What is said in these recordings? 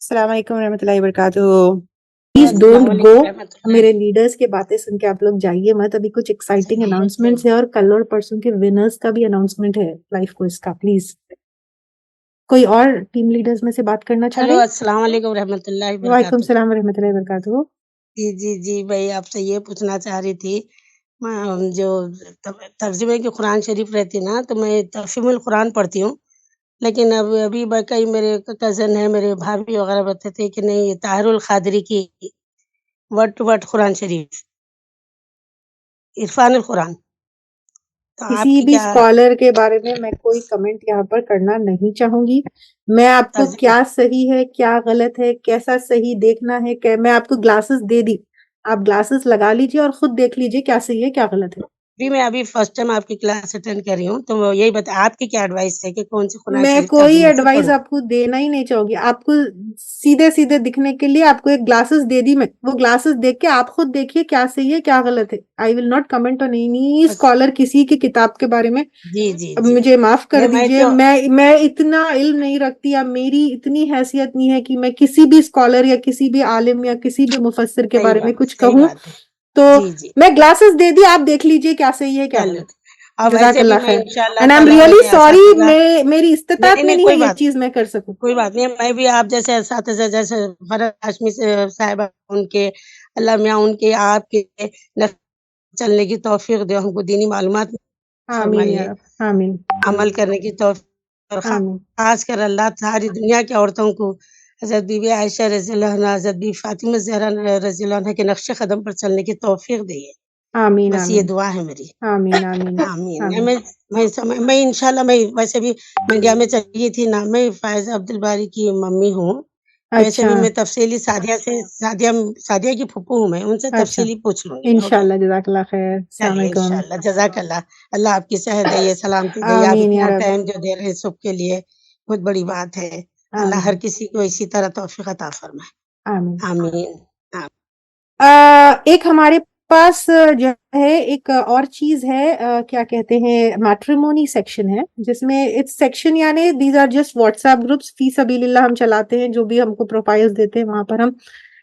अस्सलाम वालेकुम रहमतुल्लाहि वबरकातुहू। प्लीज अस्सलाम डोंट गो, वालेकुम रहमतुल्लाह। मेरे लीडर्स की बातें सुन के आप लोग जाइए मत। अभी कुछ एक्साइटिंग अनाउंसमेंट्स है और कल और परसों के विनर्स का भी अनाउंसमेंट है लाइफ क्विज का। प्लीज कोई और टीम लीडर्स में से बात करना चाह हेलो, रहे? अस्सलाम वालेकुम रहमतुल्लाहि वालेकुम वबरकातुह। सलाम रहमतुल्लाहि वबरकातुहू। जी, भाई आपसे ये पूछना चाह रही थी, जो तर्जुमे की कुरान शरीफ रहती है ना, तो मैं तर्जुमुल कुरान पढ़ती हूँ। लेकिन अब अभी कई मेरे कज़न है, मेरे भाभी वगैरह बताते हैं कि नहीं, ये ताहिरुल क़ादरी की वर्ड टू वर्ड कुरान शरीफ, इरफानुल कुरान, तो किसी आपकी भी क्या स्कॉलर के बारे में मैं कोई कमेंट यहाँ पर करना नहीं चाहूंगी। मैं आपको तर्जुमा? क्या सही है क्या गलत है कैसा सही देखना है, मैं आपको ग्लासेस दे दी, आप ग्लासेस लगा लीजिए और खुद देख लीजिए क्या सही है क्या गलत है। मैं अभी फर्स्ट टाइम आपकी क्लास अटेंड कर रही हूँ, तो वो यही आपकी क्या एडवाइस है कि कौन-सी कुरान मैं शरीफ कोई तर्जुमे से एडवाइस पढूँ? आपको देना ही नहीं चाहूंगी। आपको सीधे सीधे दिखने के लिए आपको एक ग्लासेस दे दी मैं, वो ग्लासेस देख के आप खुद देखिए क्या सही है क्या गलत है। I will not comment on any अच्छा, स्कॉलर किसी की किताब के बारे में। अब जी। मुझे माफ कर नहीं, मैं दीजिए, तो मैं इतना इल्म नहीं रखती या मेरी इतनी हैसियत नहीं है कि मैं किसी भी स्कॉलर या किसी भी आलिम या किसी भी मुफस्सिर के बारे में कुछ सही कहूँ। बात है। तो जी। मैं ग्लासेस दे दी, आप देख लीजिए क्या सही है क्या चलो, गलत। और वैसे भी जज़ाकल्लाह मैं खैर। इंशाअल्लाह एंड आई एम ताला रियली वैसे सॉरी, असातिज़ा मेरी इस्तिताअत में नहीं है ये चीज मैं कर सकूं। कोई बात नहीं, मैं भी आप जैसे असातिज़ा जैसे फरहत हाशमी से साहिबा उनके अल्लाह मियाँ उनके आपके नक्शे चलने की तौफ़ीक दे, हमको दीनी मालूमात आमीन या फरमाइए, रब, आमीन अमल करने की तौफ़ीक और आमीन ख़ासकर अल्लाह सारी दुनिया की औरतों को हज़रत बीबी आयशा रज़ियल्लाहु अन्हा, हज़रत बीबी फ़ातिमा ज़हरा रज़ियल्लाहु अन्हा के नक्शे कदम पर चलने की तौफ़ीक दे। आमीन बस ये आमीन दुआ है मेरी। आमीन आमीन आमीन। आमीन। मैं इंशाल्लाह मैं वैसे भी मैं इंडिया में चली थी ना, मैं फ़ायज़ अब्दुल बारी की मम्मी हूँ। वैसे अच्छा भी मैं तफ़सीली सादिया की फूफू हूँ मैं, उनसे अच्छा, तफ़सीली पूछ लूँगी। ओके, इंशाल्लाह जज़ाकल्लाह खैर। अस्सलाम चलिए वालेकुम। इंशाल्लाह, जज़ाकल्लाह। अल्लाह आपकी सेहत दे, सलामती दे, आप आमीन या इतना रब, टाइम जो दे रहे हैं सबके लिए बहुत बड़ी बात है। अल्लाह हर आमीन किसी को इसी तरह तौफ़ीक अता फरमाए। आमीन। आमीन। आ एक हमारे पास जो है एक और चीज है, क्या कहते हैं, मैट्रिमोनी सेक्शन है जिसमें इट्स सेक्शन यानी these are just WhatsApp groups फी सबीलिल्लाह हम चलाते हैं, जो भी हमको प्रोफाइल्स देते हैं वहां पर हम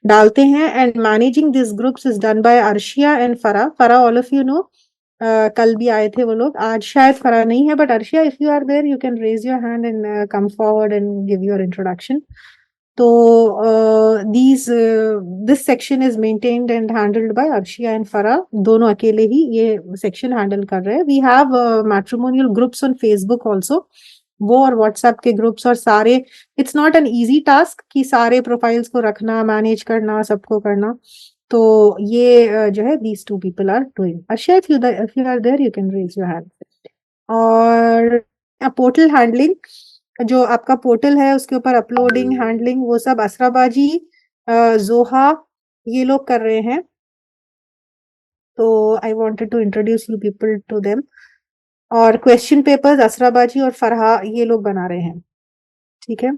डालते हैं। And managing this groups is done by Arshia and Farah all of you know. कल भी आए थे वो लोग, आज शायद फरा नहीं है, but Arshia if you are there you can raise your hand and come forward and give your introduction. तो this section is maintained and handled by Arshia and Fara, दोनों अकेले ही ये सेक्शन हैंडल कर रहे हैं। We have matrimonial groups on Facebook also, वो और WhatsApp के ग्रुप्स और सारे। It's not an easy task कि सारे प्रोफाइल्स को रखना, मैनेज करना, सबको करना। तो ये जो है these two people are doing. Arshia if you are there you can raise your hand. और पोर्टल हैंडलिंग, जो आपका पोर्टल है उसके ऊपर अपलोडिंग हैंडलिंग वो सब असराबाजी, जोहा, ये लोग कर रहे हैं। तो I wanted to introduce you people to them. और क्वेश्चन पेपर्स असराबाजी और फरहा ये लोग बना रहे हैं। ठीक है,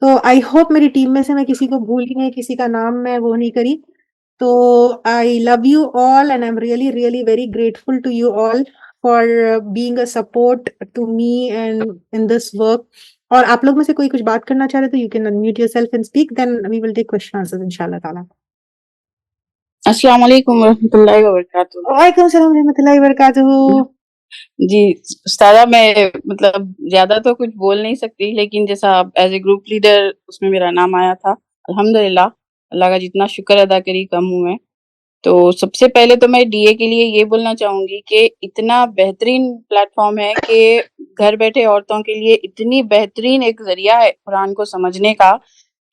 तो आई होप मेरी टीम में से मैं किसी को भूल ही नहीं, किसी का नाम मैं वो नहीं करी। तो I love you all and I am really really very grateful to you all for being a support to me and in this work. और आप लोग में से कोई कुछ बात करना चाह रहे तो you can unmute yourself and speak, then we will take question answers इंशाल्लाह ताला। अस्सलाम वालेकुम रहमतुल्लाहि व बरकातुहू। वालेकुम सलाम रहमतुल्लाहि व बरकातुहू। जी, उस्तादा मैं मतलब ज़्यादा तो कुछ बोल नहीं सकती, लेकिन जैसा आप एज़ ए ग्रुप लीडर उसमें मेरा नाम आया था, अल्हम्दुलिल्लाह, अल्लाह का जितना शुक्र अदा करी कम हूँ मैं। तो सबसे पहले तो मैं डीए के लिए ये बोलना चाहूँगी कि इतना बेहतरीन प्लेटफ़ॉर्म है कि घर बैठे औरतों के लिए इतनी बेहतरीन एक ज़रिया है कुरान को समझने का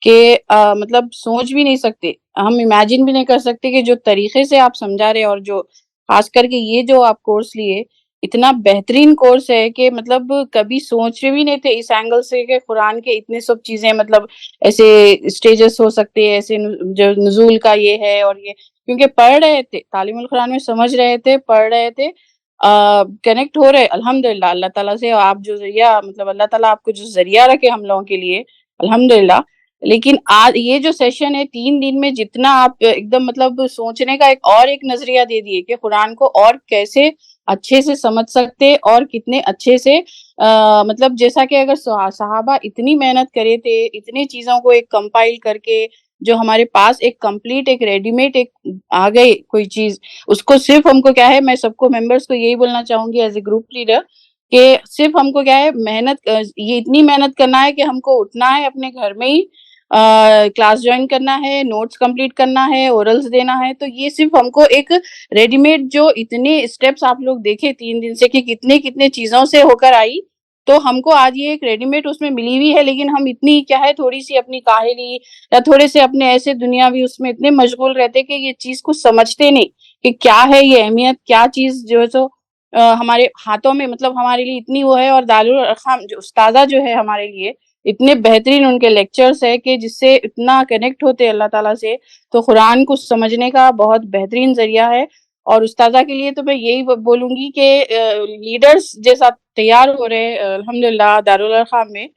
कि मतलब सोच भी नहीं सकते। हम इमेजिन भी नहीं कर सकते कि जो तरीक़े से आप समझा रहे हैं और जो ख़ास करके ये जो आप कोर्स लिए, इतना बेहतरीन कोर्स है कि मतलब कभी सोचे भी नहीं थे इस एंगल से कि कुरान के इतने सब चीज़ें मतलब ऐसे स्टेजेस हो सकते हैं, ऐसे जो नुज़ूल का ये है और ये क्योंकि पढ़ रहे थे, तालीमुल कुरान में समझ रहे थे, पढ़ रहे थे, कनेक्ट हो रहे अल्हम्दुलिल्लाह अल्लाह ताला से। आप जो ज़रिया मतलब अल्लाह ताला आपको जो ज़रिया रखे हम लोगों के लिए, अल्हम्दुलिल्लाह। लेकिन आज ये जो सेशन है 3 दिन में जितना आप एकदम मतलब सोचने का एक नजरिया दे दिए कि कुरान को और कैसे अच्छे से समझ सकते और कितने अच्छे से मतलब जैसा कि अगर सहाबा इतनी मेहनत करे थे, इतनी चीजों को एक कंपाइल करके जो हमारे पास एक कंप्लीट एक रेडीमेड एक आ गई कोई चीज, उसको सिर्फ हमको क्या है, मैं सबको मेंबर्स को यही बोलना चाहूंगी एज ए ग्रुप लीडर कि सिर्फ हमको क्या है ये इतनी मेहनत करना है कि हमको उठना है अपने घर में ही क्लास ज्वाइन करना है, नोट्स कंप्लीट करना है, ओरल्स देना है। तो ये सिर्फ हमको एक रेडीमेड जो इतने स्टेप्स आप लोग देखे 3 दिन से कि कितने-कितने चीज़ों से होकर आई, तो हमको आज ये एक रेडीमेड उसमें मिली हुई है, लेकिन हम इतनी क्या है थोड़ी-सी अपनी काहली या थोड़े से अपने ऐसे दुनियावी उसमें इतने मशगूल रहते हैं कि ये चीज़ कुछ समझते नहीं कि क्या है ये अहमियत, क्या चीज़ जो है सो हमारे हाथों में मतलब हमारे लिए इतनी वो है। और दारुल अरक़म जो उस्तादा जो है हमारे लिए इतने बेहतरीन उनके लेक्चर्स है कि जिससे इतना कनेक्ट होते हैं अल्लाह ताला से, तो कुरान को समझने का बहुत बेहतरीन ज़रिया है। और उस्तादा के लिए तो मैं यही बोलूँगी कि लीडर्स जैसा तैयार हो रहे हैं अल्हम्दुलिल्लाह दारुल अरक़म में।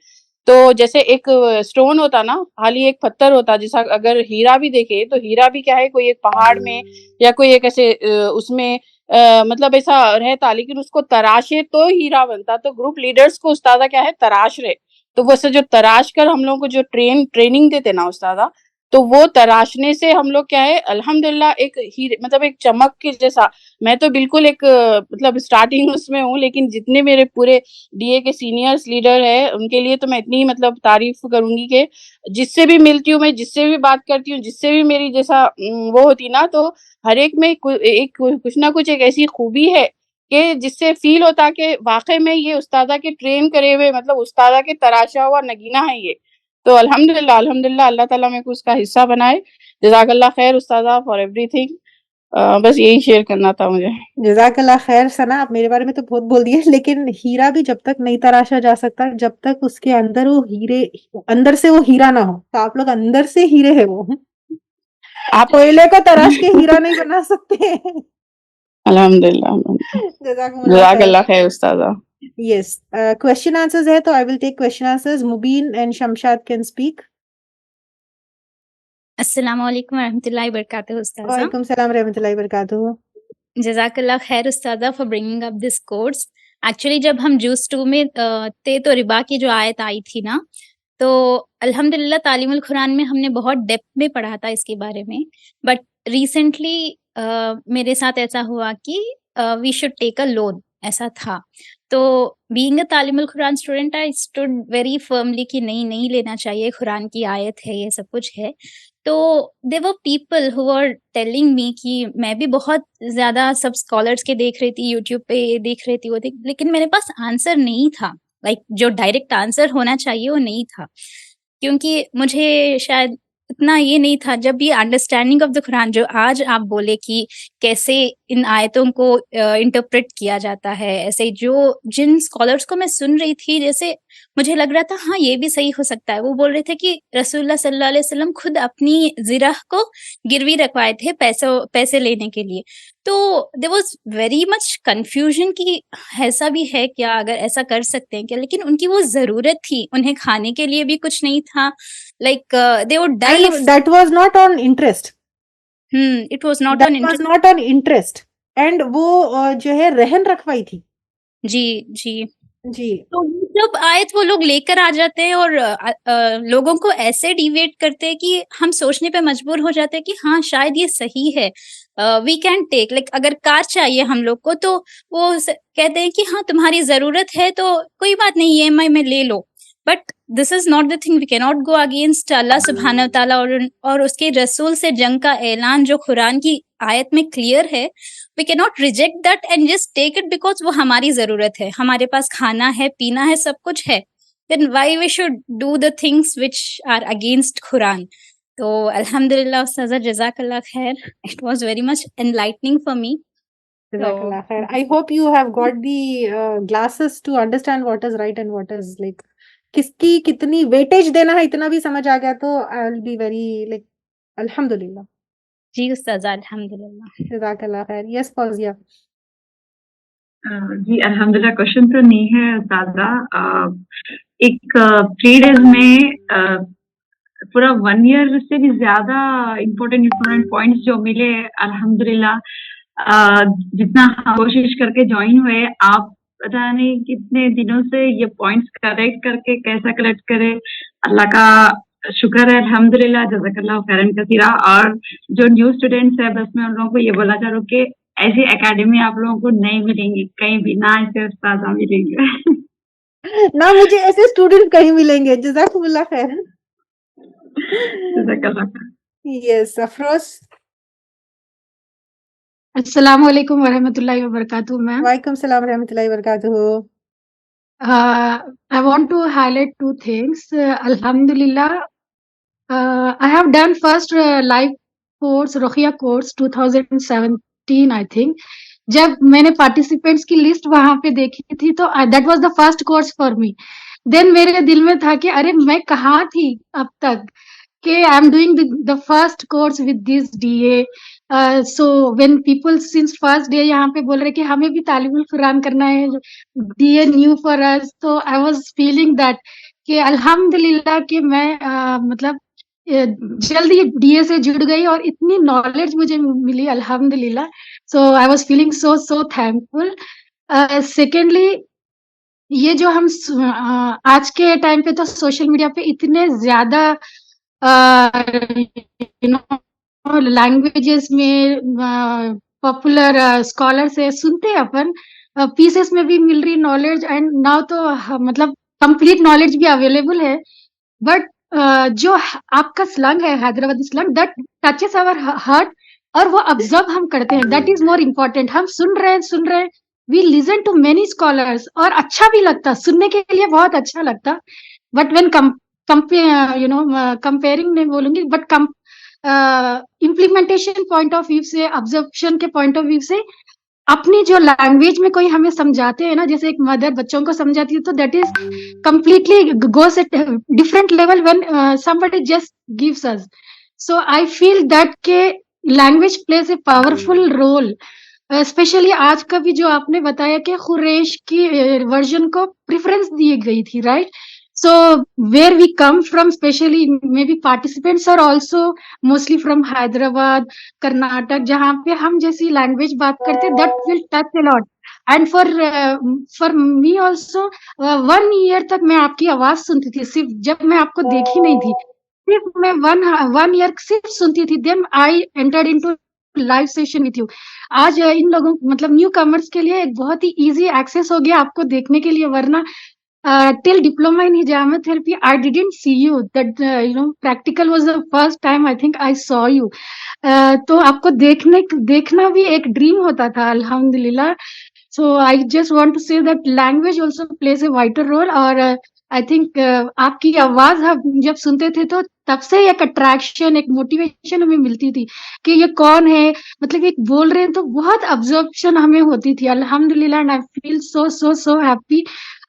तो जैसे एक स्टोन होता ना, खाली एक पत्थर होता, जैसा अगर हीरा भी देखे तो हीरा भी क्या है कोई एक पहाड़ में या कोई एक ऐसे उसमें मतलब ऐसा रहता, लेकिन उसको तराशे तो हीरा बनता। तो ग्रुप लीडर्स को उस्तादा क्या है तराश रहे, तो वैसे जो तराश कर हम लोगों को जो ट्रेनिंग देते ना उस्तादा, तो वो तराशने से हम लोग क्या है अल्हम्दुलिल्लाह एक हीरे मतलब एक चमक के जैसा। मैं तो बिल्कुल एक मतलब स्टार्टिंग उसमें हूँ, लेकिन जितने मेरे पूरे डीए के सीनियर्स लीडर है उनके लिए तो मैं इतनी मतलब तारीफ करूंगी कि जिससे भी मिलती हूँ, मैं जिससे भी बात करती हूँ, जिससे भी मेरी जैसा वो होती ना, तो हर एक में कुछ ना कुछ एक ऐसी खूबी है कि जिससे फील होता कि वाकई में ये उस्तादा के ट्रेन करे हुए मतलब उस्तादा के तराशा हुआ नगीना है ये। तो अल्हम्दुलिल्लाह अल्हम्दुलिल्लाह अल्लाह ताला मेरे को उसका हिस्सा बनाए। जज़ाकल्लाह खैर उस्तादा फॉर एवरीथिंग। बस यही शेयर करना था मुझे। जज़ाकल्लाह खैर। सना, आप मेरे बारे में तो बहुत बोल दिए, लेकिन हीरा भी जब तक नहीं तराशा जा सकता, जब तक उसके अंदर वो हीरे अंदर से वो हीरा ना हो। तो आप लोग अंदर से हीरे है वो। आप कोयले को तराश के हीरा नहीं बना सकते। अल्हम्दुलिल्लाह जज़ाकुमुल्लाह खैर। जज़ाकल्लाह खैर उस्तादा। यस, क्वेश्चन आंसर्स है तो I will take question answers. Mubeen and Shamshad can speak. अस्सलामुअलैकुम वरहमतुल्लाहि वबरकातुहू उस्ताज़ा। वालेकुम सलाम रहमतुल्लाहि वबरकातुहू। जज़ाकल्लाह खैर उस्ताज़ा for bringing up this course. Actually जब हम जूस 2 में थे तो रिबा की जो आयत आई थी ना, तो अल्हम्दुलिल्लाह तालीमुल कुरान में हमने बहुत डेप्थ में पढ़ा था इसके बारे में। बट रिसेंटली मेरे साथ ऐसा हुआ कि we should take a loan, ऐसा था। तो बीइंग अ तालीमुल कुरान student I stood very firmly कि नहीं लेना चाहिए, कुरान की आयत है, ये सब कुछ है। तो there were people who were telling me कि मैं भी बहुत ज़्यादा सब स्कॉलर्स के देख रही थी, यूट्यूब पे ये देख रही थी, वो देख, लेकिन मेरे पास आंसर नहीं था। लाइक जो डायरेक्ट आंसर होना चाहिए वो नहीं था। क्योंकि मुझे शायद इतना ये नहीं था, जब ये अंडरस्टैंडिंग ऑफ द कुरान जो आज आप बोले कि कैसे इन आयतों को इंटरप्रेट किया जाता है, ऐसे जो जिन स्कॉलर्स को मैं सुन रही थी, जैसे मुझे लग रहा था हाँ, ये भी सही हो सकता है। वो बोल रहे थे कि रसूलुल्लाह सल्लल्लाहु अलैहि वसल्लम खुद अपनी ज़िरह को गिरवी रखवाए थे पैसे लेने के लिए। तो there was very much confusion कि ऐसा भी है क्या? अगर ऐसा कर सकते हैं क्या? लेकिन उनकी वो ज़रूरत थी, उन्हें खाने के लिए भी कुछ नहीं था। Like they would die and if that was not on interest. It was not that on was interest. Not on interest. And वो जो है रहन रखवाई थी। जी, जी। जी। तो ये जब आयत वो लोग लेकर आ जाते हैं और लोगों को ऐसे डिवेट करते हैं कि हम सोचने पे मजबूर हो जाते हैं कि हाँ, शायद ये सही है। वी कैन टेक लाइक अगर कार चाहिए हम लोग को तो वो कहते हैं कि हाँ, तुम्हारी ज़रूरत है तो कोई बात नहीं, ईएमआई में ले लो। But this is not the thing, we can not go against अल्लाह सुब्हानहू व तआला और उसके रसूल से जंग का ऐलान जो कुरान की आयत में क्लियर है। We can not reject that and just take it because वो हमारी ज़रूरत है। हमारे पास खाना है, पीना है, सब कुछ है। Then why we should do the things which are against कुरान। तो अल्हम्दुलिल्लाह उस्ताज़ा जज़ाकल्लाह खैर। It was very much enlightening for me. तो Jazakallah khair. I hope you have got the glasses to understand what is right and what is like किसकी कितनी weightage देना है, इतना भी समझ आ गया तो I will be very like अल्हम्दुलिल्लाह। जी उस्ताज़ा अल्हम्दुलिल्लाह। जज़ाकल्लाह खैर। यस फौजिया। जी अल्हम्दुलिल्लाह, क्वेश्चन तो नहीं है उस्तादा। एक 3 डेज में पूरा 1 ईयर से भी ज्यादा इम्पोर्टेंट पॉइंट्स जो मिले अल्हम्दुलिल्लाह। जितना हम कोशिश करके ज्वाइन हुए, आप पता नहीं कितने दिनों से ये पॉइंट्स कलेक्ट करके कैसा कलेक्ट करे। अल्लाह का शुक्र है अल्हम्दुलिल्लाह, जज़ाकल्लाह खैरन कसीरा। और जो न्यू स्टूडेंट्स है, बस मैं उन लोगों को ये बोलना चाह रहा हूँ कि ऐसी एकेडमी आप लोगों को नहीं मिलेंगी कहीं भी, ना ऐसे उस्ताद मिलेंगे। ना मुझे ऐसे स्टूडेंट कहीं मिलेंगे। जज़ाकुमुल्लाह खैर। यस, अफरोज। अस्सलाम वालेकुम वरहमतुल्लाहि वबरकातुहू मैम। वालेकुम सलाम रहमतुल्लाहि वबरकातुहू। I want to highlight two things. Alhamdulillah, I have done first live course, Ruqya course 2017 I think. जब मैंने पार्टिसिपेंट्स की लिस्ट वहां पे देखी थी तो that was the first course for me. देन मेरे दिल में था कि अरे मैं कहाँ थी अब तक, कि I am doing the first course with this DA। So when people since first day यहाँ पे बोल रहे कि हमें भी तालीमुल कुरान करना है, DA न्यू फॉर अस, तो आई वाज फीलिंग दैट कि अल्हम्दुलिल्लाह कि मैं मतलब जल्दी DA से जुड़ गई और इतनी नॉलेज मुझे मिली अल्हम्दुलिल्लाह। So I was feeling so thankful. Secondly, ये जो हम आज के टाइम पे तो सोशल मीडिया पे इतने ज्यादा यू नो लैंग्वेजेस में पॉपुलर स्कॉलर से सुनते हैं अपन, पीसेस में भी मिल रही नॉलेज, एंड नाउ तो मतलब कंप्लीट नॉलेज भी अवेलेबल है। बट जो आपका स्लैंग है, Hyderabadi slang, that touches our heart, और वो ऑब्जर्व हम करते हैं, दैट इज मोर इम्पोर्टेंट। हम सुन रहे हैं, we listen to many scholars, और अच्छा भी लगता, सुनने के लिए बहुत अच्छा लगता। बट व्हेन कंपेयरिंग नहीं बोलूंगी, but implementation point of view से, ऑब्जर्वेशन के पॉइंट ऑफ व्यू से, अपनी जो लैंग्वेज में कोई हमें समझाते हैं ना, जैसे एक मदर बच्चों को समझाती है, तो that is completely goes at different level when somebody just gives us. So I feel that के language plays a powerful role. Specially आज का भी जो आपने बताया कि खुरैश की वर्जन को प्रेफरेंस दी गई थी, right? So where we come from, especially maybe participants are also mostly from Hyderabad, Karnataka, जहाँ पे हम जैसी लैंग्वेज बात करते, that will touch a lot. And for me also, 1 year तक मैं आपकी आवाज सुनती थी, सिर्फ जब मैं आपको देखी नहीं थी, सिर्फ मैं 1 year सिर्फ सुनती थी। Then I entered into live session with you. आज इन लोगों मतलब न्यू कमर्स के लिए एक बहुत ही इजी एक्सेस हो गया आपको देखने के लिए, वरना till diploma in hijama therapy I didn't see you, that practical was the first time I think I saw you. तो आपको देखना भी एक ड्रीम होता था अल्हम्दुलिल्लाह। So I just want to say that language also plays a vital role, और I think आपकी आवाज हम जब सुनते थे तो तब से एक अट्रैक्शन, एक मोटिवेशन हमें मिलती थी कि ये कौन है, मतलब एक बोल रहे हैं तो बहुत ऑब्जर्वेशन हमें होती थी अल्हम्दुलिल्लाह। And I feel so happy.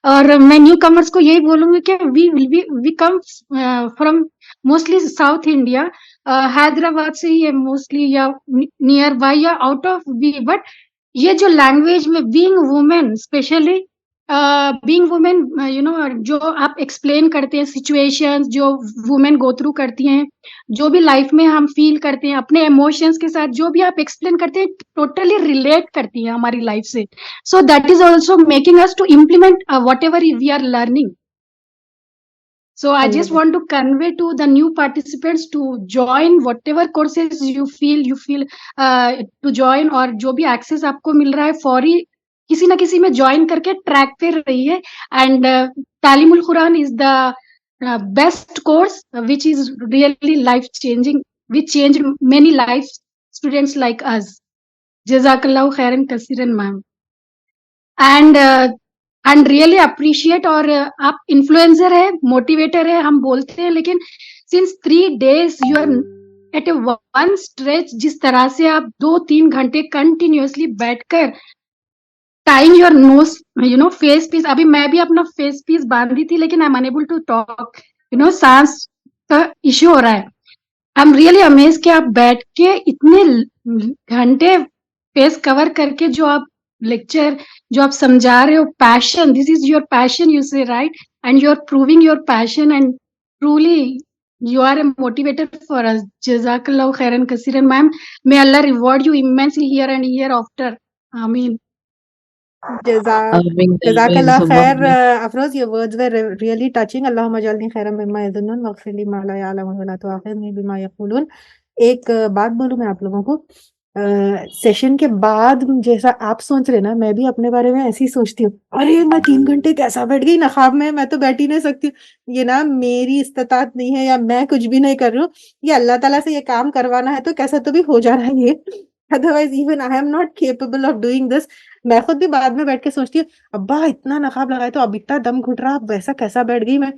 और मैं न्यू कमर्स को यही बोलूंगी कि we come from mostly South India, Hyderabad से ही है मोस्टली, या नियर बाय या आउट ऑफ बी, बट ये जो लैंग्वेज में being women, specially being women, जो आप एक्सप्लेन करते हैं सिचुएशंस जो वुमेन गो थ्रू करती हैं, जो भी लाइफ में हम फील करते हैं अपने इमोशंस के साथ, जो भी आप एक्सप्लेन करते हैं टोटली रिलेट करती हैं हमारी लाइफ से। So that is also making us to implement whatever we are learning. So I just want to convey to the new participants to join whatever courses you feel to join, और जो भी access आपको मिल रहा है फौरी किसी ना किसी में join करके ट्रैक पे रहिए। And तालीमुल Quran is the best course which is really life changing, which changed many life students like us. Jazakallahu khairan kasiran ma'am. And really appreciate. और आप इन्फ्लुएंसर है, मोटिवेटर है, हम बोलते हैं, लेकिन since 3 days you are at a one stretch, जिस तरह से आप 2-3 घंटे कंटिन्यूअसली बैठकर tying your nose face piece, अभी मैं भी अपना फेस पीस बांधी थी लेकिन I am unable to talk, सांस का इश्यू हो रहा है। आई एम रियली अमेज कि आप बैठ के इतने घंटे फेस कवर करके जो आप लेक्चर जो आप समझा रहे हो, passion, this is your passion, you say right, and you are proving your passion, and truly You are a motivator for us. Jazakallah khairan kasiran, ma'am. May Allah reward you immensely here and hereafter. Ameen. Jazakallah khair, Afroz, your words were really touching. Allahumma jalni khairan mimma yadhunnun waghfir li ma la ya'lamun wa la tu'akhidhni bima yaqulun. एक बात बोलूं मैं आप लोगों को, session के बाद जैसा आप सोच रहे ना, मैं भी अपने बारे में ऐसे ही सोचती हूँ, अरे मैं 3 घंटे कैसा बैठ गई ना ख्वाब में, मैं तो बैठ ही नहीं सकती। ये ना मेरी इस्तिताअत नहीं है या मैं कुछ भी नहीं कर रही हूँ, ये अल्लाह ताला से ये काम करवाना है तो कैसा तो भी हो जा रहा है ये। Otherwise even I am not capable of doing this. मैं खुद भी बाद में बैठ के सोचती हूँ, अब्बा इतना नकाब लगाया तो अब इतना दम घुट रहा, अब वैसा कैसा बैठ गई मैं।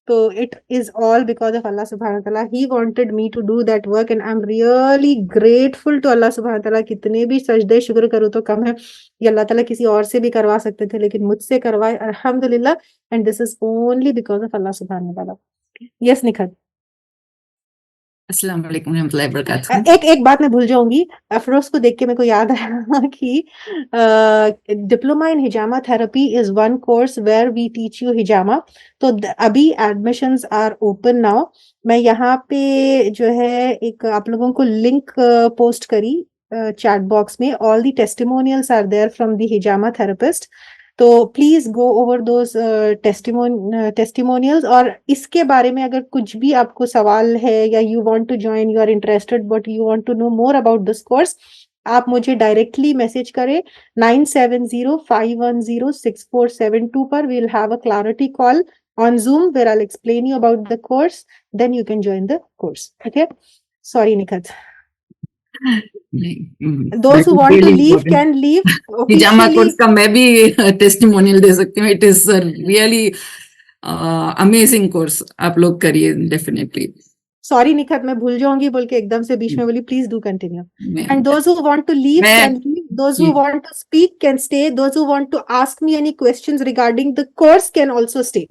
तो it is all because of Allah subhanahu wa ta'ala. He wanted me to do that work and I'm really grateful to Allah subhanahu wa ta'ala. कितने भी सजदे शुक्र करूँ तो कम है। ये अल्लाह ताला किसी और से भी करवा सकते थे लेकिन मुझसे करवाए, अल्हम्दुलिल्लाह, and this is only because of Allah subhanahu wa ta'ala. Yes, Nikhat. अस्सलाम वालेकुम रहमतुल्लाहि व बरकातहू। एक बात मैं भूल जाऊंगी, अफरोज को देख के मेरे को याद आया कि डिप्लोमा इन हिजामा therapy is one course where we teach you हिजामा। तो अभी एडमिशंस आर ओपन नाउ। मैं यहाँ पे जो है एक आप लोगों को लिंक पोस्ट करी चैट बॉक्स में। All the testimonials are there from the हिजामा थेरेपिस्ट, तो please go over those testimonials. और इसके बारे में अगर कुछ भी आपको सवाल है या you want to join, you are interested but you want to know more about this course, आप मुझे डायरेक्टली मैसेज करें 9705106472 पर। We will have a clarity call on Zoom where I'll explain you about the course, then you can join the course. Okay, sorry Nikhat. Those who want to leave can leave. Hijama course का मैं भी testimonial दे सकती हूँ। It is really amazing course, आप लोग करिए definitely. Sorry Nikhat, मैं भूल जाऊंगी बोल के एकदम से बीच में बोली। Please do continue. And those who want to leave can leave, those who want to speak can stay, those who want to ask me any questions regarding the course can also stay.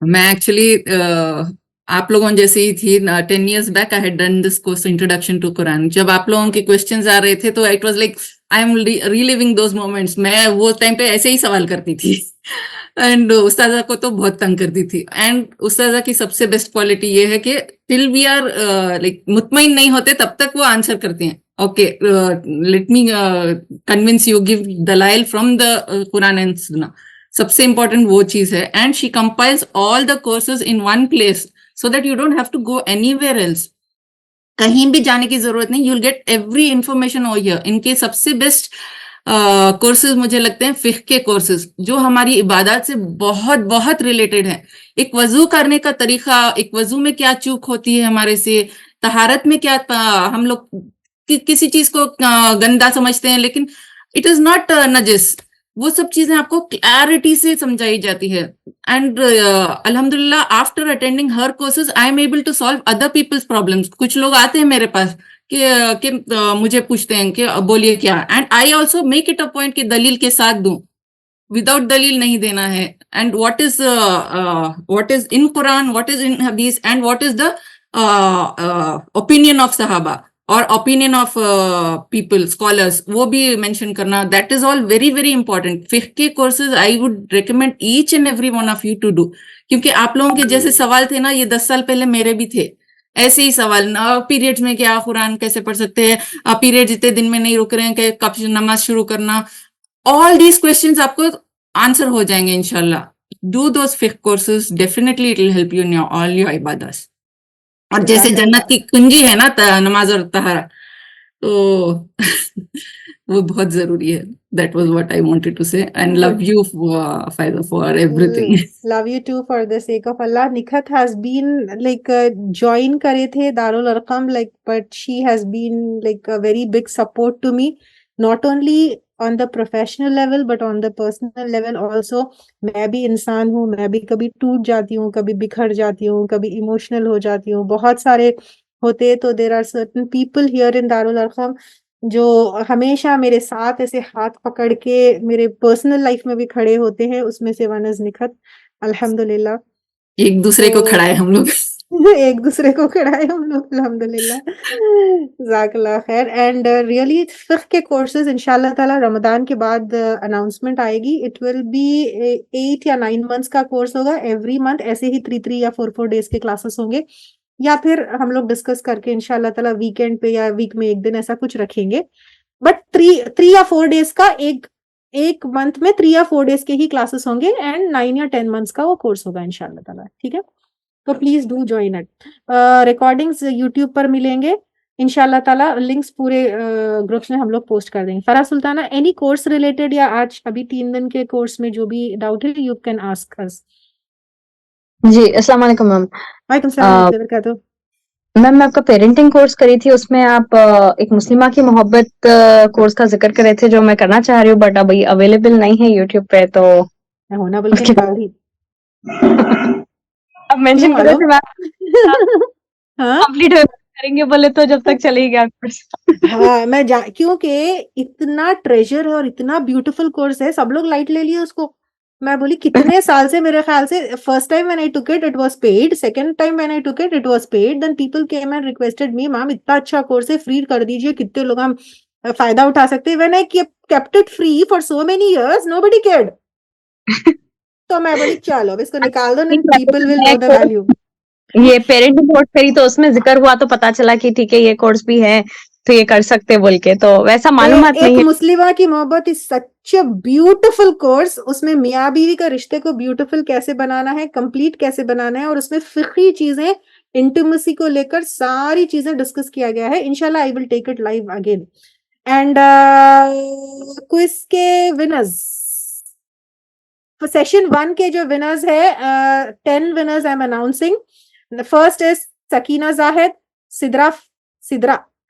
मैं actually आप लोगों जैसे ही थी। 10 years back I had done this course introduction to Quran. जब आप लोगों के क्वेश्चंस आ रहे थे तो it was like I am reliving those moments. मैं वो टाइम पे ऐसे ही सवाल करती थी एंड उस्तादा को तो बहुत तंग करती थी। एंड उस्तादा की सबसे बेस्ट क्वालिटी ये है कि टिल वी आर लाइक मुतमईन नहीं होते तब तक वो आंसर करते हैं। Okay, let me convince you, give दलाइल फ्रॉम द कुरान एंड सुन्ना। सबसे इंपॉर्टेंट वो चीज है। And she compiles all the courses in one place so that you don't have to go anywhere else. कहीं भी जाने की जरूरत नहीं, you'll get every information over here. इनके सबसे बेस्ट कोर्सेज मुझे लगते हैं फिक्ह के कोर्सेज, जो हमारी इबादत से बहुत बहुत रिलेटेड है। एक वजू करने का तरीका, एक वजू में क्या चूक होती है हमारे से, तहारत में क्या हम लोग किसी चीज को गंदा समझते हैं लेकिन इट इज नॉट नजिस, वो सब चीजें आपको क्लैरिटी से समझाई जाती है। एंड अल्हम्दुलिल्लाह after attending her courses I am able to solve other people's problems. कुछ लोग आते हैं मेरे पास कि मुझे पूछते हैं कि बोलिए क्या, and I also make it a point कि दलील के साथ दूं, विदाउट दलील नहीं देना है। And what is in Quran, what is in हदीस, and what is the opinion of सहाबा और ओपिनियन ऑफ पीपल स्कॉलर्स, वो भी मेंशन करना। That is all very very important. फिक्ह के courses I would recommend each and every one of you to do, क्योंकि आप लोगों के जैसे सवाल थे ना, ये 10 साल पहले मेरे भी थे ऐसे ही सवाल। पीरियड्स में क्या, कुरान कैसे पढ़ सकते हैं, पीरियड जितने दिन में नहीं रुक रहे हैं, कि कब नमाज शुरू करना, ऑल दीज क्वेश्चंस आपको आंसर हो जाएंगे इंशाल्लाह। डू दोज फिक्ह courses, definitely it will help you in all your इबादत। और जैसे जन्नत की कुंजी है ना नमाज और तहारा, तो वो बहुत जरूरी है। That was what I wanted to say, and love you Faiza for everything. Love you too for the sake of Allah. Nikhat has been like join करे थे Darul Arqam, like but she has been like a very big support to me, not only on the professional level but on the personal level also. मैं भी इंसान हूँ, मैं भी कभी टूट जाती हूँ, कभी बिखर जाती हूँ, कभी इमोशनल हो जाती हूँ, बहुत सारे होते। तो there are certain people here in Darul Arqam जो हमेशा मेरे साथ ऐसे हाथ पकड़ के मेरे पर्सनल लाइफ में भी खड़े होते हैं। उसमें से वन इज निखत, अल्हम्दुलिल्लाह। एक दूसरे को खड़ा है हम लोग। एक दूसरे को खिलाए हम लोग अल्हम्दुलिल्लाह। जज़ाकल्लाह खैर एंड रियली फ़िक़्ह के कोर्सेज़ इंशाअल्लाह ताला रमज़ान के बाद अनाउंसमेंट आएगी। इट विल बी 8 या 9 मंथ्स का कोर्स होगा एवरी मंथ ऐसे ही 3-3 या 4-4 डेज़ के क्लासेस होंगे या फिर हम लोग डिस्कस करके इंशाअल्लाह ताला वीकेंड पे या वीक में 1 दिन ऐसा कुछ रखेंगे। बट 3 या 4 डेज़ का एक मंथ में 3 या 4 डेज़ के ही क्लासेस होंगे एंड 9 या 10 मंथ्स का वो कोर्स होगा इंशाअल्लाह ताला, ठीक है? तो please do join it. Recordings YouTube पर मिलेंगे इंशाल्लाह ताला, लिंक्स पूरे ग्रुप्स में हम लोग पोस्ट कर देंगे। Farah Sultana any course related या आज अभी 3 दिन के कोर्स में जो भी डाउट है यू कैन आस्क अस। जी, अस्सलाम वालेकुम मैम। वालेकुम सलाम अ, व बरकातहू। मैम मैं आपका पेरेंटिंग कोर्स करी थी, उसमें आप एक मुस्लिमा की मोहब्बत कोर्स का ज़िक्र कर रहे थे जो मैं करना चाह रही हूँ बट अभी अवेलेबल नहीं है यूट्यूब पे, तो मैं होना बोल के उसके निकाल दी। आप मेंशन कर रहे थे मैम हाँ कंप्लीट करेंगे बोले तो जब तक चलेगा कोर्स। हाँ मैं क्योंकि इतना ट्रेजर है और इतना ब्यूटीफुल कोर्स है, सब लोग लाइट ले लिए उसको। मैं बोली कितने साल से, मेरे ख्याल से first time when I took it was paid, second time when I took it was paid, then people came and requested me ma'am इतना अच्छा कोर्स है फ्री कर दीजिए, कितने लोग हम फायदा उठा सकते हैं। When I kept it free for so many years nobody cared. तो मैं बोली चलो अब इसको निकाल दो, people will know the value. ये पेरेंटिंग कोर्स करी तो उसमें जिक्र हुआ तो पता चला कि ठीक है ये कोर्स भी है तो ये कर सकते बोल के, तो वैसा मालूमात एक नहीं है। मुस्लिमा की मोहब्बत is such a beautiful course. उसमें मियाँ बीवी का रिश्ते को ब्यूटीफुल कैसे बनाना है, कंप्लीट कैसे बनाना है, और उसमें फिक्री चीजें, इंटीमेसी को लेकर सारी चीजें डिस्कस किया गया है। इंशाल्लाह I will take it live again. And quiz के विनर्स, सेशन 1 के जो विनर्स है 10 winners I am announcing. First is Sakina Zahid, Sidra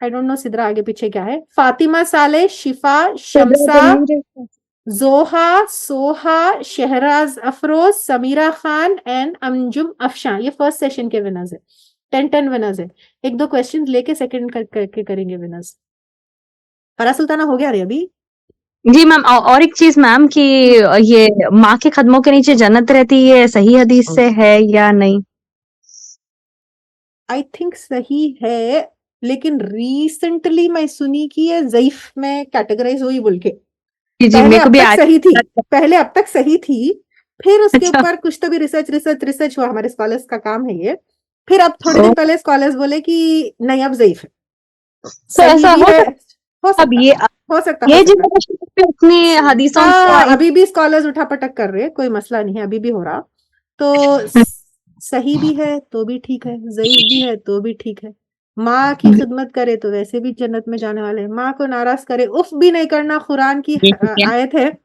I don't know Sidra आगे पीछे क्या है, फातिमा साले, शिफा, शमसा, जोहा, सोहा, शहराज अफरोज, समीरा खान एंड अंजुम अफशान। ये फर्स्ट सेशन के विनर्स है। 10 विनर्स है। एक दो क्वेश्चन लेके सेकंड करके करेंगे विनर्स। फराह सुल्ताना हो गया रे अभी? जी मैम, और एक चीज मैम कि ये माँ के कदमों के नीचे जन्नत रहती है, सही हदीस से है या नहीं? आई थिंक सही है, लेकिन रिसेंटली मैं सुनी कि ये ज़ईफ में कैटेगराइज हुई बोल के। जी पहले मेरे को अब भी तक आज सही थी, पहले अब तक सही थी, फिर उसके अच्छा ऊपर कुछ तो भी रिसर्च हुआ, हमारे स्कॉलर्स का काम है ये। फिर अब थोड़े ओ, दिन पहले स्कॉलर्स बोले कि नहीं अब ज़ईफ है। तो सही ऐसा भी हो है, सकता हो अब सकता ये हो सकता ये हो सकता जनरेशन पे अपनी हदीसों हाँ का अभी भी स्कॉलर्स उठापटक कर रहे हैं, कोई मसला नहीं है, अभी भी हो रहा। तो सही भी है तो भी ठीक है, ज़ईफ भी है तो भी ठीक है। माँ की खिदमत करे तो वैसे भी जन्नत में जाने वाले हैं, माँ को नाराज करे, उफ भी नहीं करना, कुरान की ये ठीक है। आयत है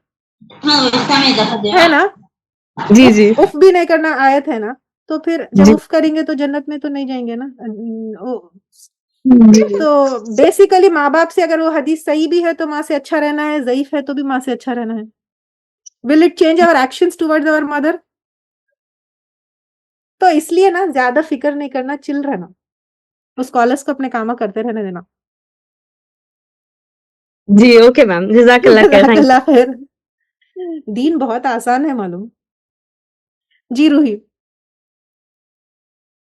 ना? जी उफ जी उफ भी नहीं करना आयत है ना? तो फिर जब जी उफ करेंगे तो जन्नत में तो नहीं जाएंगे ना। जी तो बेसिकली माँ बाप से अगर वो हदीस सही भी है तो माँ से अच्छा रहना है, ज़ईफ है तो भी माँ से अच्छा रहना है। Will it change our actions towards our mother? तो इसलिए ना ज्यादा फिक्र नहीं करना, चिल रहना, उस स्कॉलर्स को अपने काम करते रहने देना। जी ओके मैम, जज़ाकल्लाह खैर, थैंक जज़ाकल्लाह खैर। दीन बहुत आसान है मालूम। जी रूही।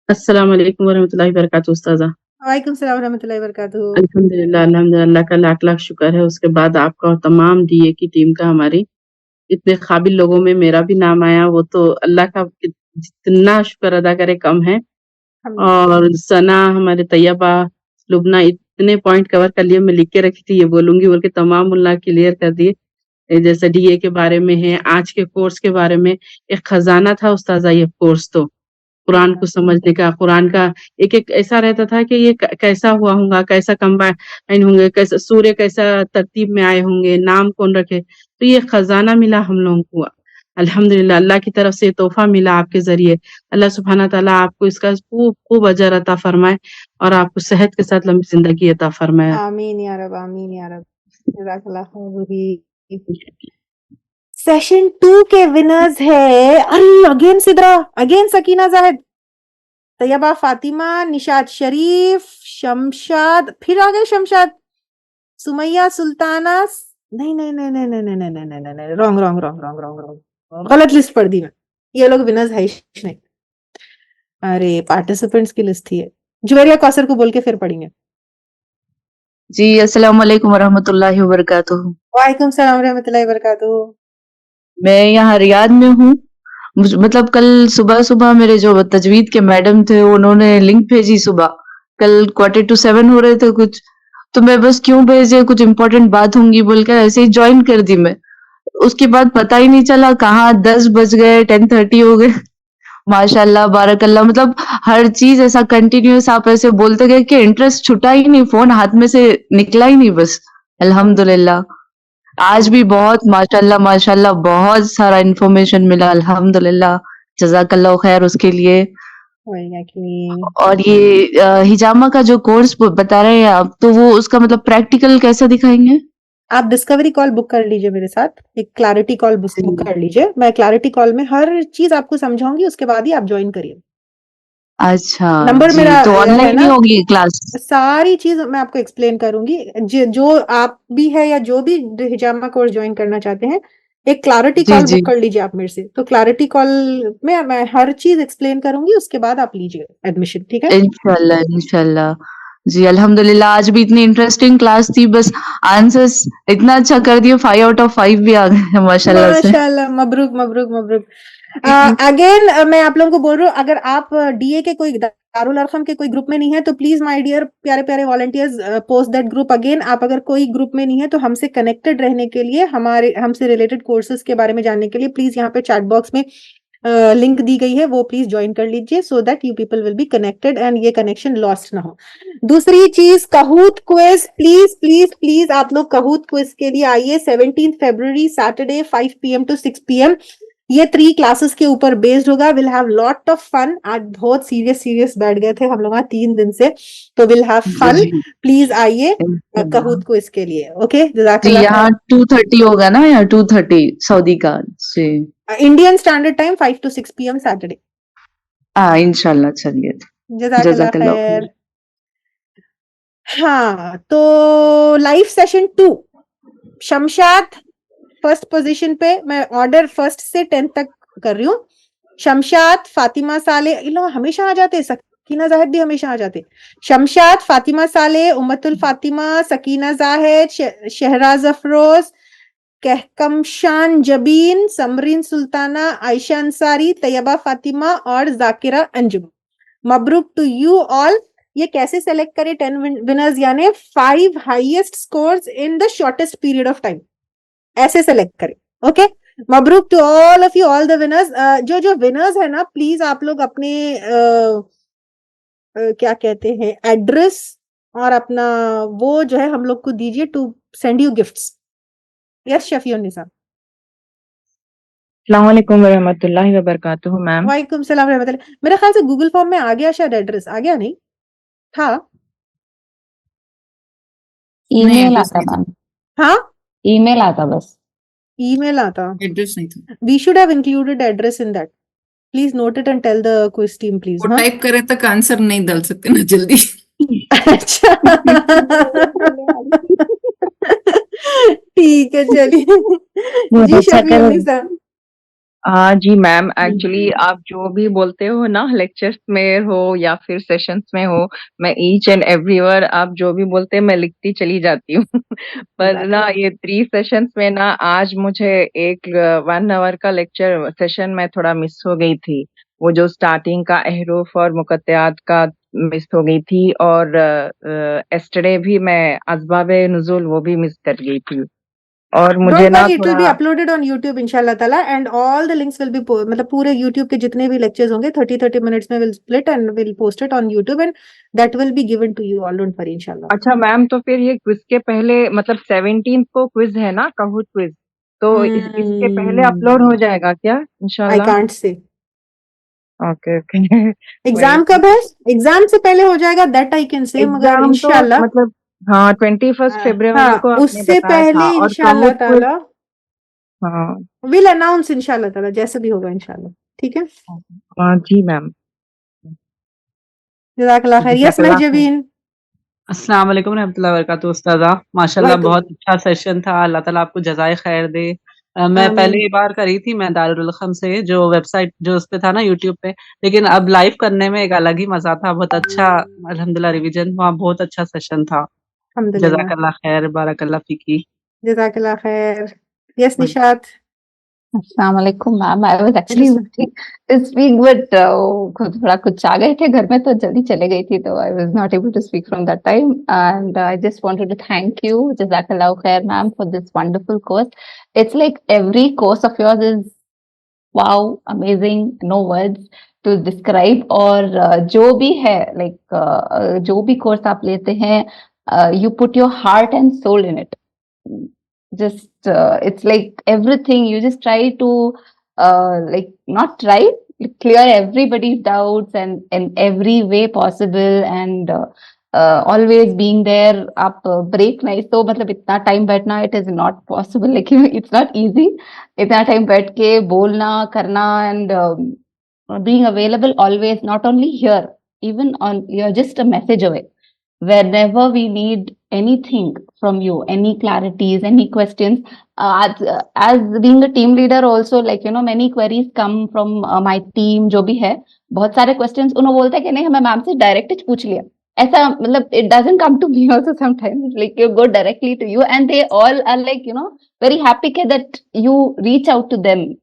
अस्सलाम वालेकुम वरहमतुल्लाहि वबरकातुहू उस्ताज़ा। वालेकुम सलाम रहमतुल्लाहि वबरकातुहू। अल्हम्दुलिल्लाह अल्हम्दुलिल्लाह का लाख-लाख शुक्र है, उसके बाद आपका और तमाम डीए की टीम का, हमारी इतने काबिल लोगों में मेरा भी नाम आया, वो तो अल्लाह का जितना शुक्र अदा करे कम है। और सना, हमारे तैयबा, लुबना इतने पॉइंट कवर कर लिए, मैं लिख के रखी थी ये बोलूँगी बोल के, तमाम मुल्ला क्लियर कर दिए। जैसे डीए के बारे में है, आज के कोर्स के बारे में, एक खजाना था उस्ताज़ा ये कोर्स तो। कुरान को समझने का, कुरान का एक-एक ऐसा रहता था कि ये कैसा हुआ होगा, कैसा कंबाइन होंगे, कैसा सूर्य कैसा तरतीब में आए होंगे, नाम कौन रखे। तो ये खजाना मिला हम लोगों को। अल्हम्दुलिल्लाह अल्लाह की तरफ से तोहफ़ा मिला आपके ज़रिए। अल्लाह सुब्हाना तआला आपको इसका खूब अजर अता फरमाए और आपको सेहत के साथ लंबी ज़िंदगी अता फरमाए। आमीन या रब, आमीन या रब। जज़ाकल्लाह खैर रूही। सेशन 2 के विनर्स है, अरे अगेन सिद्रा, अगेन सकीना जाहिद, तैयबा फातिमा, निशात शरीफ, शमशाद, फिर आ गए शमशाद, सुमैया सुल्ताना, नहीं नहीं नहीं नहीं नहीं नहीं नहीं नहीं नहीं नहीं नहीं, wrong wrong wrong wrong wrong wrong, गलत लिस्ट पढ़ दी मैं। ये लोग विनर्स है ही नहीं। अरे पार्टिसिपेंट्स की लिस्ट थी। जुवेरिया कौसर को बोल के फिर पढ़ेंगे। जी, अस्सलाम वालेकुम वरहमतुल्लाहि वबरकातुहू। वालेकुम सलाम रहमतुल्लाहि वबरकातुहू। मैं यहाँ रियाद में हूँ। मतलब कल सुबह-सुबह मेरे जो तजवीद के मैडम थे, उन्होंने लिंक भेजी सुबह। कल 6:45 हो रहे थे कुछ, तो मैं बस क्यों भेजे, कुछ इम्पोर्टेंट बात होंगी बोल कर ऐसे ही जॉइन कर दी मैं। उसके बाद पता ही नहीं चला कहाँ 10 बज गए, 10:30 हो गए। माशाल्लाह, बारकल्लाह, मतलब हर चीज़ ऐसा कंटिन्यूअस आप ऐसे बोलते गए कि इंटरेस्ट छूटा ही नहीं, फ़ोन हाथ में से निकला ही नहीं बस। अल्हम्दुलिल्लाह। आज भी बहुत माशाल्लाह बहुत सारा इन्फॉर्मेशन मिला अल्हम्दुलिल्लाह। जज़ाकल्लाह खैर उसके लिए। और ये हिजामा का जो कोर्स बता रहे हैं आप, तो वो उसका मतलब प्रैक्टिकल कैसा दिखाएँगे? आप डिस्कवरी कॉल बुक कर लीजिए मेरे साथ, एक क्लैरिटी कॉल बुक कर लीजिए। मैं क्लैरिटी कॉल में हर चीज़ आपको समझाऊँगी, उसके बाद ही आप जॉइन करिए। अच्छा, नंबर जी, मेरा तो है ऑनलाइन ही ना, होगी क्लास? सारी चीज़ मैं आपको एक्सप्लेन करूँगी। जो आप भी है या जो भी हिजामा कोर्स जॉइन करना चाहते हैं, एक क्लैरिटी जी, कॉल जी। बुक कर लीजिए आप मेरे से। तो क्लैरिटी कॉल में मैं हर चीज़ एक्सप्लेन करूँगी, उसके बाद आप लीजिए एडमिशन, ठीक है? इंशाल्लाह, इंशाल्लाह। जी, अल्हम्दुलिल्लाह आज भी इतनी इंटरेस्टिंग क्लास थी, बस आंसर्स इतना अच्छा कर दिए 5 आउट ऑफ 5 भी आ गए माशाल्लाह से। माशाल्लाह, मबरूक, मबरूक, मबरूक। अगेन मैं आप लोगों को बोल रही हूँ, अगर आप डीए के कोई दारुल अरकम के कोई ग्रुप में नहीं है, तो प्लीज़ माय डियर प्यारे-प्यारे volunteers post that group again. आप अगर कोई ग्रुप में नहीं है, तो हमसे कनेक्टेड रहने के लिए, हमसे रिलेटेड कोर्सेज़ के बारे में जानने के लिए प्लीज़ यहाँ पे चैट बॉक्स में लिंक दी गई है, वो प्लीज़ जॉइन कर लीजिए so that you people will be connected and ये कनेक्शन लॉस्ट ना हो। दूसरी चीज़, Kahoot quiz, please, please, please आप लोग काहूत क्विज़ के लिए आइए। 17 फरवरी सैटरडे 5 पीएम टू 6 पीएम। ये 3 क्लासेस के ऊपर बेस्ड होगा। Will have lot of fun. आज बहुत सीरियस बैठ गए थे हम लोग 3 दिन से, तो विल हैव जी, फन। जी। प्लीज़ आइए इंशाल्लाह। काहूत क्विज़ के लिए। ओके, जी, जज़ाकल्लाह यहाँ खैर। 2:30 होगा ना, यहाँ 2:30 सऊदी का? जी। Indian standard time 5 to 6 PM Saturday. हाँ, इंशाल्लाह, चलिए। जज़ाकल्लाह जज़ाकल्लाह खैर। खैर। हाँ, तो live session 2 Shamshad first position पे। मैं ऑर्डर फर्स्ट से 10 तक कर रही हूँ। शमशाद, फातिमा साले, इन लोग हमेशा आ जाते हैं। सकीना जाहिद भी हमेशा आ जाते हैं। शमशाद, फातिमा साले, उम्मतुल फातिमा, सकीना जाहिद, शहराज अफरोज, कहकमशान जबीन, समरीन सुल्ताना, आयशा अंसारी, तैयबा फातिमा और जाकिरा अंजुम। मबरूक टू यू ऑल। ये कैसे सेलेक्ट करें 10 विनर्स, यानी 5 highest scores in the shortest period of time, ऐसे सेलेक्ट करें। ओके, मबरूक to all of you, all the winners. जो विनर्स है ना, प्लीज आप लोग अपने क्या कहते हैं, एड्रेस और अपना वो जो है हम लोग को दीजिए to send you gifts. Yes Shafiun Nisa. अस्सलाम वालेकुम वरहमतुल्लाहि वबरकातुहू मैम। वालेकुम सलाम रहमतुल्लाह। मेरे ख्याल से गूगल फॉर्म में आ गया शायद एड्रेस, आ गया नहीं था? ईमेल आता मैम, हाँ, ईमेल आता बस। ईमेल आता। एड्रेस नहीं था। We should have included address in that. Please note it and tell the quiz team, please. वो हाँ? टाइप करे तक आंसर नहीं डाल सकते ना जल्दी। अच्छा ठीक है, चलिए। बहुत जी अच्छा शफीउन कर निसा। हाँ जी मैम, एक्चुअली आप जो भी बोलते हो ना, लेक्चर्स में हो या फिर सेशंस में हो, मैं ईच एंड एवरीवेयर आप जो भी बोलते हैं मैं लिखती चली जाती हूँ। पर ना ये 3 सेशंस में ना आज मुझे एक 1 आवर का लेक्चर सेशन में थोड़ा मिस हो गई थी। वो जो स्टार्टिंग का अहरूफ और मुकत्तयात का मिस हो गई थी, और यस्टरडे भी मैं असबाबे नुज़ुल वो भी मिस कर गई थी। और मुझे Don't ना worry, it will be थोड़ा uploaded on YouTube inshallah ताला, and all the links will be मतलब पूरे YouTube के जितने भी lectures होंगे 30 minutes में will split and will post it on YouTube and that will be given to you all. Don't worry inshallah. अच्छा ma'am, तो फिर ये क्विज के पहले मतलब 17 को क्विज है ना, काहूत क्विज, तो इसके पहले अपलोड हो जाएगा क्या I इंशाल्लाह? can't say. Okay okay. Exam कब है? एग्जाम से पहले हो जाएगा, that I can say, मगर एग्जाम तो इंशाल्लाह। मतलब हाँ 21 फरवरी हाँ, को आपने उससे बताया पहले था, और इंशाल्लाह काहूत क्विज। ताला हाँ विल अनाउंस इंशाल्लाह ताला, जैसे भी होगा इंशाल्लाह। ठीक है, हाँ जी मैम। जज़ाकल्लाह खैर। यस जज़ाकल्लाह खैर। महजबीन। अस्सलाम वालेकुम रहमतुल्लाहि व बरकातुहू उस्तादा। माशाल्लाह वालेकुम बहुत अच्छा सेशन था। अल्लाह ताला आपको जज़ाए खैर दे। मैं पहली आमीन। बार करी थी मैं दारुल उलूम से, जो वेबसाइट जो उस पे था ना यूट्यूब पे, लेकिन अब लाइव करने में एक अलग ही मजा था। बहुत अच्छा, अल्हम्दुलिल्लाह रिवीजन हुआ, बहुत अच्छा सेशन था। अल्हम्दुलिल्लाह। जज़ाकल्लाह खैर, बारकल्लाह फीकी। जज़ाकल्लाह खैर। यस बोल निशात। अस्सलाम वालेकुम मैम। आई वाज एक्चुअली वालेकुम। वेटिंग टू स्पीक बट थोड़ा कुछ आ गए थे घर में तो जल्दी चले गई थी तो I was not able to speak from that time and I just wanted to thank you जज़ाकल्लाह खैर ma'am for this wonderful course. It's like every course of yours is wow amazing, no words to describe. और जो भी है like जो भी course आप लेते हैं you put your heart and soul in it. Just it's like everything you just try to like not try, clear everybody's doubts and in every way possible and always being there. आप break नहीं तो मतलब इतना time बैठना it is not possible, लेकिन it's not easy इतना time बैठ के बोलना करना and being available always, not only here, even on you're just a message away whenever we need anything from you, any clarities, any questions. As being a team leader also, like you know, many queries come from my team जो भी है, बहुत सारे questions उन्होंने बोलते हैं कि नहीं हमें मैम से डायरेक्ट पूछ लिया, ऐसा मतलब it doesn't come to me also sometimes, like you go directly to you and they all are like you know very happy that you reach out to them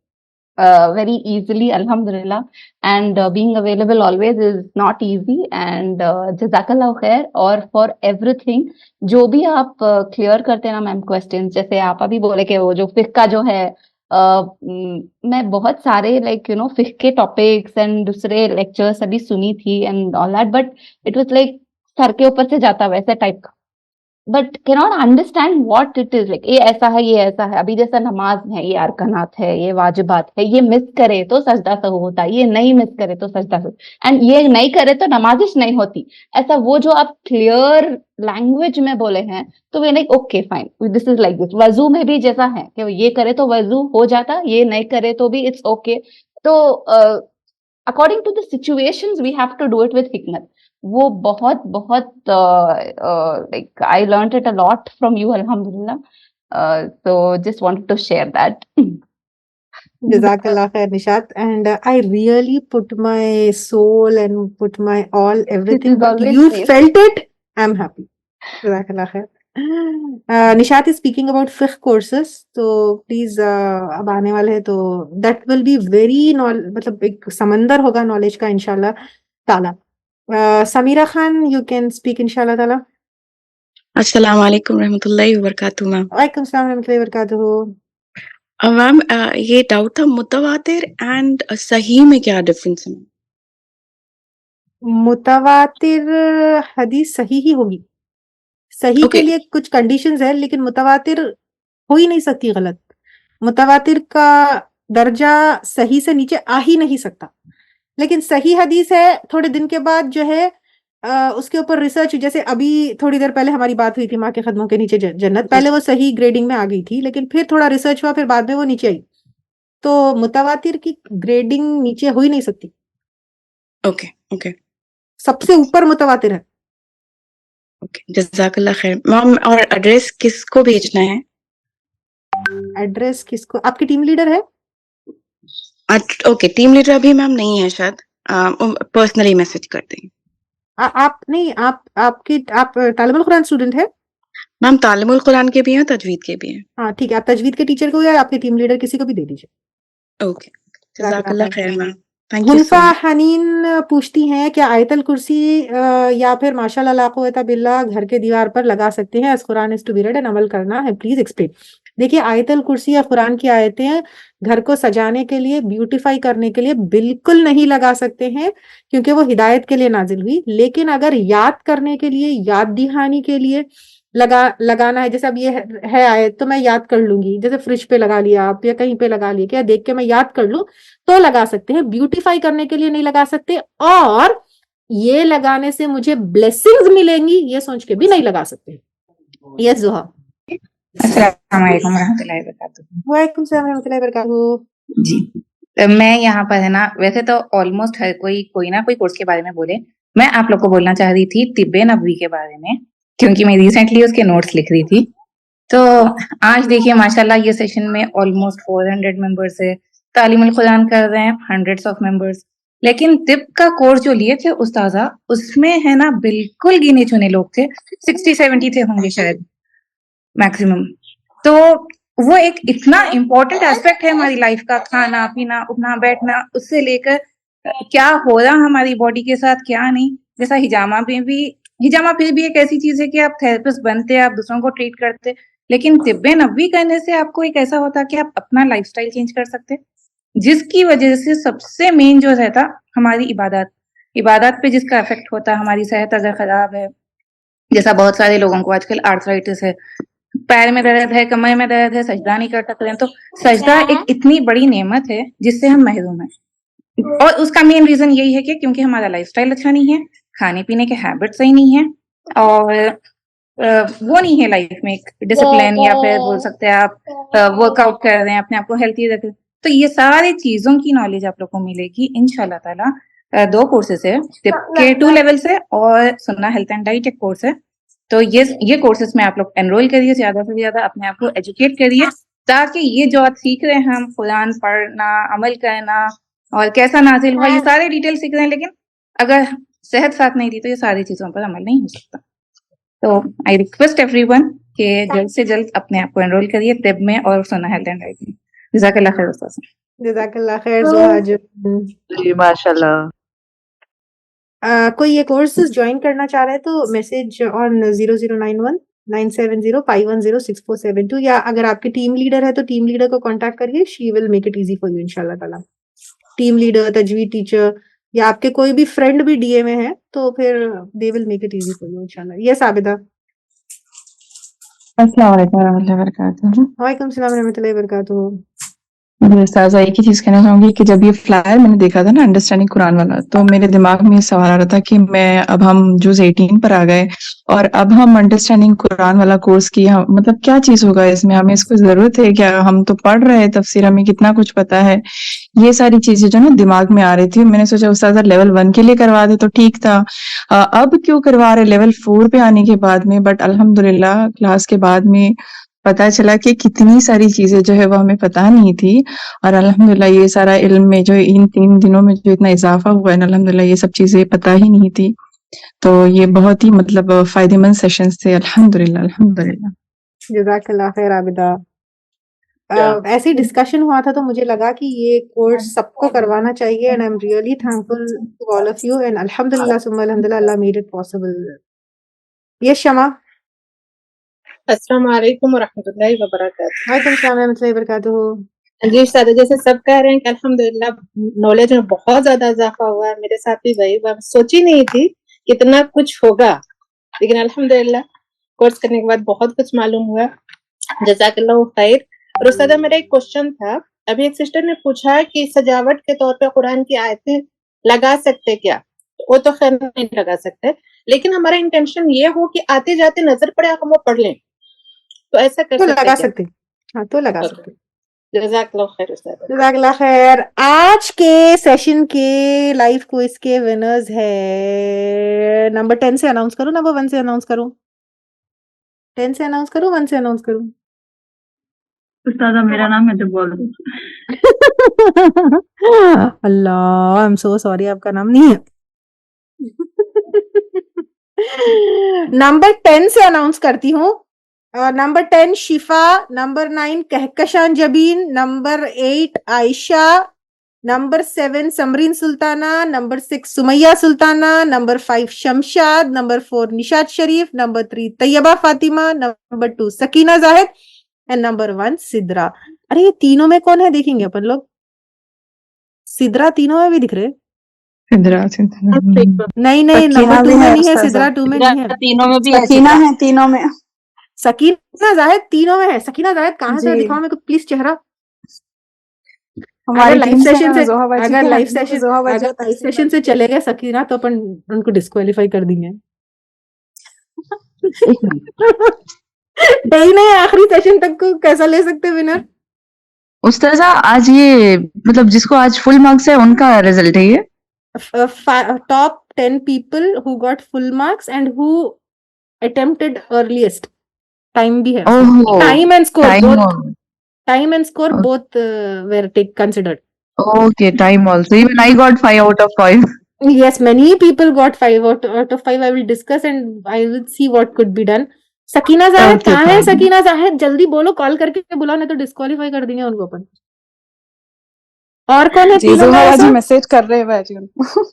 very easily, alhamdulillah. And being available always is not easy and jazakallah khair और for everything जो भी आप clear करते हैं ना ma'am questions, जैसे आप अभी बोले कि वो जो फिक का जो है मैं बहुत सारे लाइक यू नो फिक के टॉपिक्स एंड दूसरे लेक्चर्स अभी सुनी थी and all that, but it was like sir के ऊपर से जाता वैसे टाइप का, but cannot understand what it is like. ये ऐसा है, ये ऐसा है। अभी जैसा नमाज में है, ये अरकानात है, ये वाजिबात है, ये मिस करे तो सजदा सहू होता है, ये नहीं मिस करे तो सजदा सहू, एंड ये नहीं करे तो नमाजिश नहीं होती। ऐसा वो जो आप क्लियर लैंग्वेज में बोले हैं तो वे like okay fine this is like this. वजू में भी जैसा है कि ये करे तो वजू हो जाता, ये नहीं करे तो भी इट्स ओके। तो according to the situations we have to do it with हिकमत। वो बहुत बहुत like I learned it a lot from you अल्हम्दुलिल्लाह। So just wanted to share that. Jazakallah khair Nishat, and I really put my soul and put my all everything, is but always you safe. felt it. I'm happy. Jazakallah khair. Nishat is speaking about fiqh courses, so please अब आने वाले हैं तो that will be very मतलब एक समंदर होगा knowledge का इंशाल्लाह ताला। Samira Khan, you can speak inshallah ताला। अस्सलाम वालेकुम रहमतुल्लाहि व बरकातुहू मैम। वालेकुम सलाम रहमतुल्लाहि व बरकातुहू। मैम ये डाउट था मुतवातिर एंड सही में क्या डिफरेंस है? मुतवातिर हदीस सही ही होगी। सही के लिए कुछ कंडीशंस है, लेकिन मुतवातिर हो ही नहीं सकती गलत। मुतवातिर का दर्जा सही से नीचे आ ही नहीं सकता, लेकिन सही हदीस है थोड़े दिन के बाद जो है उसके ऊपर रिसर्च, जैसे अभी थोड़ी देर पहले हमारी बात हुई थी माँ के कदमों के नीचे जन्नत, पहले वो सही ग्रेडिंग में आ गई थी, लेकिन फिर थोड़ा रिसर्च हुआ, फिर बाद में वो नीचे आई। तो मुतवातिर की ग्रेडिंग नीचे हो ही नहीं सकती। ओके ओके, सबसे ऊपर मुतवातिर है। ओके जज़ाकल्लाह खैर मैम। और एड्रेस किसको भेजना है? एड्रेस किसको? आपकी टीम लीडर है? ओके, टीम लीडर अभी मैम नहीं है शायद, पर्सनली मैसेज कर देंगे। आप नहीं, आप तालिमुल कुरान स्टूडेंट है? मैम तालिमुल कुरान के भी हैं, तजवीद के भी हैं। हाँ ठीक है, आप तजवीद के टीचर को या आपके टीम लीडर किसी को भी दे दीजिए। ओके जज़ाकल्लाह खैर ma'am, thank you so Hunafa much. Haneen पूछती हैं क्या आयतल कुर्सी या फिर माशाल्लाह ला कुव्वता बिल्लाह घर के दीवार पर लगा सकते हैं? As Quran is to be read and अमल करना है, प्लीज एक्सप्लेन। देखिए, आयतल कुर्सी या कुरान की आयतें घर को सजाने के लिए, ब्यूटीफाई करने के लिए बिल्कुल नहीं लगा सकते हैं, क्योंकि वो हिदायत के लिए नाजिल हुई। लेकिन अगर याद करने के लिए, याद दहानी के लिए लगाना है, जैसे अब ये है आयत तो मैं याद कर लूंगी, जैसे फ्रिज पे लगा लिया आप या कहीं पे लगा लिया, क्या देख के मैं याद कर लूं तो लगा सकते हैं। ब्यूटीफाई करने के लिए नहीं लगा सकते, और ये लगाने से मुझे ब्लेसिंग्स मिलेंगी ये सोच के भी नहीं लगा सकते। यस जुहा। अस्सलाम वालेकुम रहमतुल्लाहि व बरकातुहू। वालेकुम सलाम रहमतुल्लाहि व बरकातुहू। जी, तो मैं यहाँ पर है ना, वैसे तो ऑलमोस्ट हर कोई ना कोई कोर्स के बारे में बोले। मैं आप लोग को बोलना चाह रही थी तिब्बे नबवी के बारे में, क्योंकि मैं रिसेंटली उसके नोट्स लिख रही थी। तो आज देखिए माशाल्लाह ये सेशन में ऑलमोस्ट 400 मेंबर्स है, तालीमुल कुरान कर रहे हैं हंड्रेड्स ऑफ मेंबर्स। लेकिन तिब का कोर्स जो लिए थे उस्ताजा, उसमें है ना बिल्कुल गिने चुने लोग थे, 60-70 थे होंगे शायद मैक्सिमम। तो वो एक इतना इम्पोर्टेंट एस्पेक्ट है हमारी लाइफ का, खाना पीना उठना बैठना, उससे लेकर क्या हो रहा हमारी बॉडी के साथ क्या नहीं। जैसा हिजामा में भी, हिजामा फिर भी एक ऐसी चीज है कि आप थेरेपिस्ट बनते, आप दूसरों को ट्रीट करते, लेकिन तिब्बे नबवी करने से आपको एक ऐसा होता कि आप अपना लाइफस्टाइल चेंज कर सकते, जिसकी वजह से सबसे मेन जो रहता हमारी इबादत पे जिसका इफेक्ट होता, हमारी सेहत अगर खराब है, जैसा बहुत सारे लोगों को आजकल आर्थराइटिस है, पैर में दर्द है, कमर में दर्द है, सजदा नहीं कर सकते हैं, तो सजदा एक इतनी बड़ी नेमत है जिससे हम महरूम हैं। और उसका मेन रीजन यही है कि क्योंकि हमारा लाइफस्टाइल अच्छा नहीं है, खाने पीने के हैबिट सही नहीं है, और वो नहीं है लाइफ में एक डिसिप्लिन, या फिर बोल सकते हैं आप वर्कआउट कर रहे हैं, अपने आप को हेल्थी रख रहे हैं। तो ये सारी चीजों की नॉलेज आप लोग को मिलेगी इंशाल्लाह ताला। 2 कोर्सेस है, तिब के 2 लेवल से और सुन्ना हेल्थ एंड डाइट एक कोर्स है। तो ये कोर्सेस में आप लोग एनरोल करिए, ज्यादा से ज्यादा अपने आप को एजुकेट करिए, ताकि ये जो आप सीख रहे हैं हम कुरान पढ़ना, अमल करना और कैसा नाजिल हुआ, ये सारे डिटेल सीख रहे हैं, लेकिन अगर सेहत साथ नहीं दी तो ये सारी चीजों पर अमल नहीं हो सकता। तो आई रिक्वेस्ट एवरीवन कि जल्द से जल्द अपने आप को एनरोल करिए तिब में और सुन्ना हेल्थ एंड डाइट में। जज़ाकल्लाह खैर उस्ताद। जज़ाकल्लाह खैर ज़ुहाज। जी माशाल्लाह। कोई ये कोर्सेज ज्वाइन करना चाह रहा है तो मैसेज ऑन 0091 970-510-6472, या अगर आपके टीम लीडर है तो टीम लीडर को कांटेक्ट करिए, she will make it easy for you इंशाल्लाह ताला। टीम लीडर, तजवीद टीचर, या आपके कोई भी फ्रेंड भी डीए में है तो फिर they will make it easy for you इंशाल्लाह। यस आबिदा। अस्सलाम वालेकुम रहमतुल्लाहि व बरकातुहू। वालेकुम सलाम रहमतुल्लाहि व बरकातुहू। जी उस्ताज़ा, एक ही चीज कहना चाहूंगी कि जब ये फ्लायर मैंने देखा था ना अंडरस्टैंडिंग कुरान वाला, तो मेरे दिमाग में ये सवाल आ रहा था कि अब हम जुज 18 पर आ गए और अब हम अंडरस्टैंडिंग कुरान वाला कोर्स की, मतलब क्या चीज होगा इसमें, हमें इसको जरूरत है क्या? हम तो पढ़ रहे हैं तफसीर, हमें कितना कुछ पता है। ये सारी चीजें जो ना दिमाग में आ रही थी, मैंने सोचा उस्ताज़ा लेवल 1 के लिए करवा दे तो ठीक था, अब क्यों करवा रहे लेवल 4 पे आने के बाद में। बट अल्हम्दुलिल्लाह क्लास के बाद में पता चला कि कितनी सारी चीजें जो है वो हमें पता नहीं थी, और अल्हम्दुलिल्लाह ये सारा इल्म में जो इन 3 दिनों में जो इतना इजाफा हुआ है ना, अल्हम्दुलिल्लाह ये सब चीजें पता ही नहीं थी। तो ये बहुत ही मतलब फायदेमंद सेशंस थे अल्हम्दुलिल्लाह अल्हम्दुलिल्लाह। जज़ाकल्लाह खैर आबिदा। ऐसे ही डिस्कशन हुआ था तो मुझे लगा कि ये कोर्स सबको करवाना चाहिए, and I am really thankful to all of you, and अल्हम्दुलिल्लाह सुम्मा अल्हम्दुलिल्लाह अल्लाह मेड इट पॉसिबल। ये शमा। अस्सलाम वालेकुम रहमतुल्लाहि व बरकातहू। वालेकुम सलाम रहमतुल्लाहि व बरकातहू। जी उस्ताद, जैसे सब कह रहे हैं कि अल्हम्दुलिल्लाह नॉलेज में बहुत ज्यादा इजाफा हुआ है, मेरे साथ भी वही हुआ। सोची नहीं थी कितना कुछ होगा, लेकिन अल्हम्दुलिल्लाह कोर्स करने के बाद बहुत कुछ मालूम हुआ। जज़ाकल्लाहु खैर। और उस्ताद मेरा एक क्वेश्चन था, अभी एक सिस्टर ने पूछा कि सजावट के तौर पे कुरान की आयतें लगा सकते क्या? वो तो खैर नहीं लगा सकते, लेकिन हमारा इंटेंशन ये हो कि आते जाते नजर पड़े हम वो पढ़ लें, तो ऐसा कर तो सकते लगा क्या? सकते, हाँ तो लगा सकते। जज़ाकल्लाहु खैर उस्ताद। जज़ाकल्लाह खैर। आज के सेशन के लाइव क्विज के विनर्स है, नंबर 10 से अनाउंस करूं, नंबर 1 से अनाउंस करूं? 10 से अनाउंस करूं, 1 से अनाउंस करूं? उस्तादा मेरा नाम है तो बोल दो। अल्लाह, आई एम सो सॉरी, आपका नाम नहीं है। नंबर 10 से अनाउंस करती हूँ। Number 10 Shifa, number 9 Kahkashan Jabeen, number 8 Ayesha, number 7 Samreen Sultana, number 6 Sumaiya Sultana, number 5 Shamshad, number 4 Nishat Sharif, number 3 Tayyaba Fatima, number 2 Sakina Zahid, and number 1 Sidra. अरे ये तीनों में कौन है देखेंगे अपन लोग? सिद्रा तीनों में भी दिख रहे? नहीं नहीं, नंबर 2 में नहीं है, सिद्रा 2 में नहीं है, तीनों में भी सकीना है तीनों में। सकीना जाहिद तीनों में है। सकीना जाहिद कहाँ से दिखाओ मेरे को प्लीज चेहरा। अगर लाइव सेशन से चले गए सकीना तो अपन उनको डिस्क्वालीफाई कर देंगे। नहीं आखिरी सेशन तक को कैसा ले सकते विनर? उस्ताजा आज ये मतलब जिसको आज फुल मार्क्स है उनका रिजल्ट है ये? Top 10 people who got full marks and who attempted earliest. Time भी है Oh, time and score time both on. time and score Okay. both were considered. Okay, time also. Even I got 5 out of 5. Yes, many people got 5 out of 5. I will discuss and I will see what could be done. Sakina Zahid Okay, कहाँ है? fine. Sakina Zahid जल्दी बोलो, call करके बुलाओ, नहीं तो disqualify कर देंगे उनको अपन। और कौन है जी तीनों में जोहरा जी ऐसा? मैसेज कर रहे हैं भाजी उनको।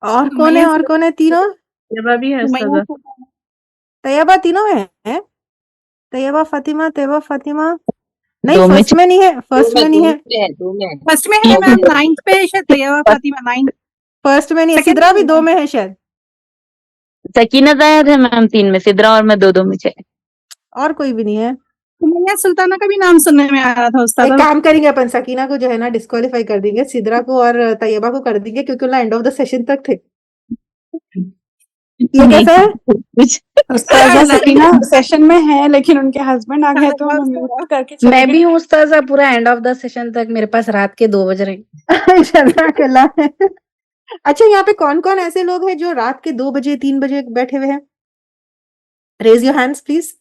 और कौन है? और कौन है तीनों? तैयबा भी है उस्तादा। तैयबा तीनों में है? तैयबा फातिमा, तैयबा फातिमा नहीं, दो में फर्स्ट में नहीं है, फर्स्ट में नहीं है, फर्स्ट में है मैम, 9th पे है शायद तैयबा फातिमा 9th। फर्स्ट में नहीं है। Second सिद्रा में भी 2 में है शायद। सकीना जाहिद है मैम 3 में, सिद्रा और मैं 2 में से। और कोई भी नहीं है। सुमैया सुल्ताना का भी नाम सुनने में आ रहा था एक उस्ताद। काम करेंगे अपन, सकीना को जो है ना डिस्क्वालीफाई कर देंगे, सिद्रा को और तैयबा को कर देंगे क्योंकि उन्हें एंड ऑफ द सेशन तक थे। ये कैसा है? उस्तादा सकीना सेशन में है लेकिन उनके हस्बैंड आ गए तो हम म्यूट करके चले मैं गए। भी हूँ उस्ताजा पूरा एंड ऑफ द सेशन तक, मेरे पास रात के 2 बज रहे हैं। जज़ाकल्लाह। अच्छा, यहाँ पे कौन-कौन ऐसे लोग हैं जो रात के 2 बजे 3 बजे बैठे हुए हैं? Raise your hands please.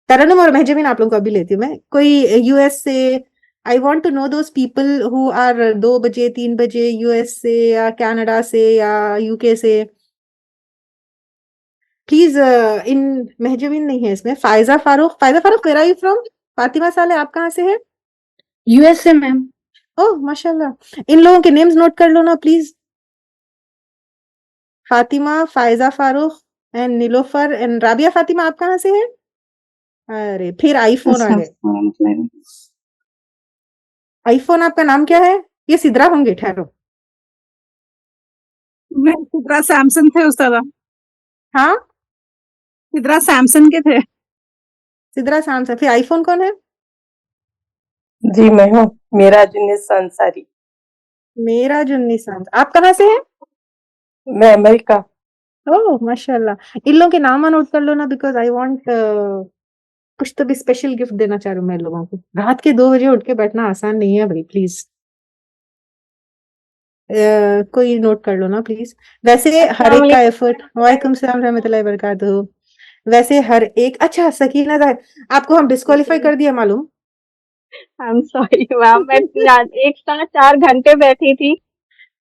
Tarannum और महजबीन आप लोगों को अभी लेती हूँ मैं। कोई यूएस से, I want to know those people who are 2 बजे 3 बजे यूएस से या कनाडा से या यूके से। प्लीज इन महजबीन नहीं है इसमें। Faiza Farooq, where are you from? Fatima Saleh आप कहाँ से हैं? यूएस से मैम। ओह माशाल्लाह। इन लोगों के नेम्स नोट कर लो ना please. Fatima, Faiza Farooq and Nilofar and Rabia Fatima आप कहाँ से हैं? अरे फिर आईफोन आ गए। आईफोन आपका नाम क्या है? ये सिद्रा होंगे, ठहरो। मैं सिद्रा सैमसंग थे उस्तादा। हाँ, सिद्रा सैमसंग के थे। सिद्रा सैमसंग। फिर आईफोन कौन है? जी मैं हूँ, मेरा जुन्निस अंसारी। मेरा जुन्निस आप कहाँ से हैं? मैं अमेरिका। ओह माशाल्लाह। इन लोगों के नाम नोट कर लो ना, बिकॉज आई वांट कुछ तो भी स्पेशल गिफ्ट देना चाह रही हूँ मैं लोगों को। रात के 2 बजे उठ के बैठना आसान नहीं है भाई, प्लीज। कोई नोट कर लो ना प्लीज। वैसे हर एक का एफर्ट। वालेकुम सलाम रहमतुल्लाहि व बरकातहू। वैसे हर एक, अच्छा सकीना जाहिद आपको हम डिस्क्वालीफाई कर दिया मालूम? आई एम सॉरी मैम, मैं 1 साथ 4 घंटे बैठी थी,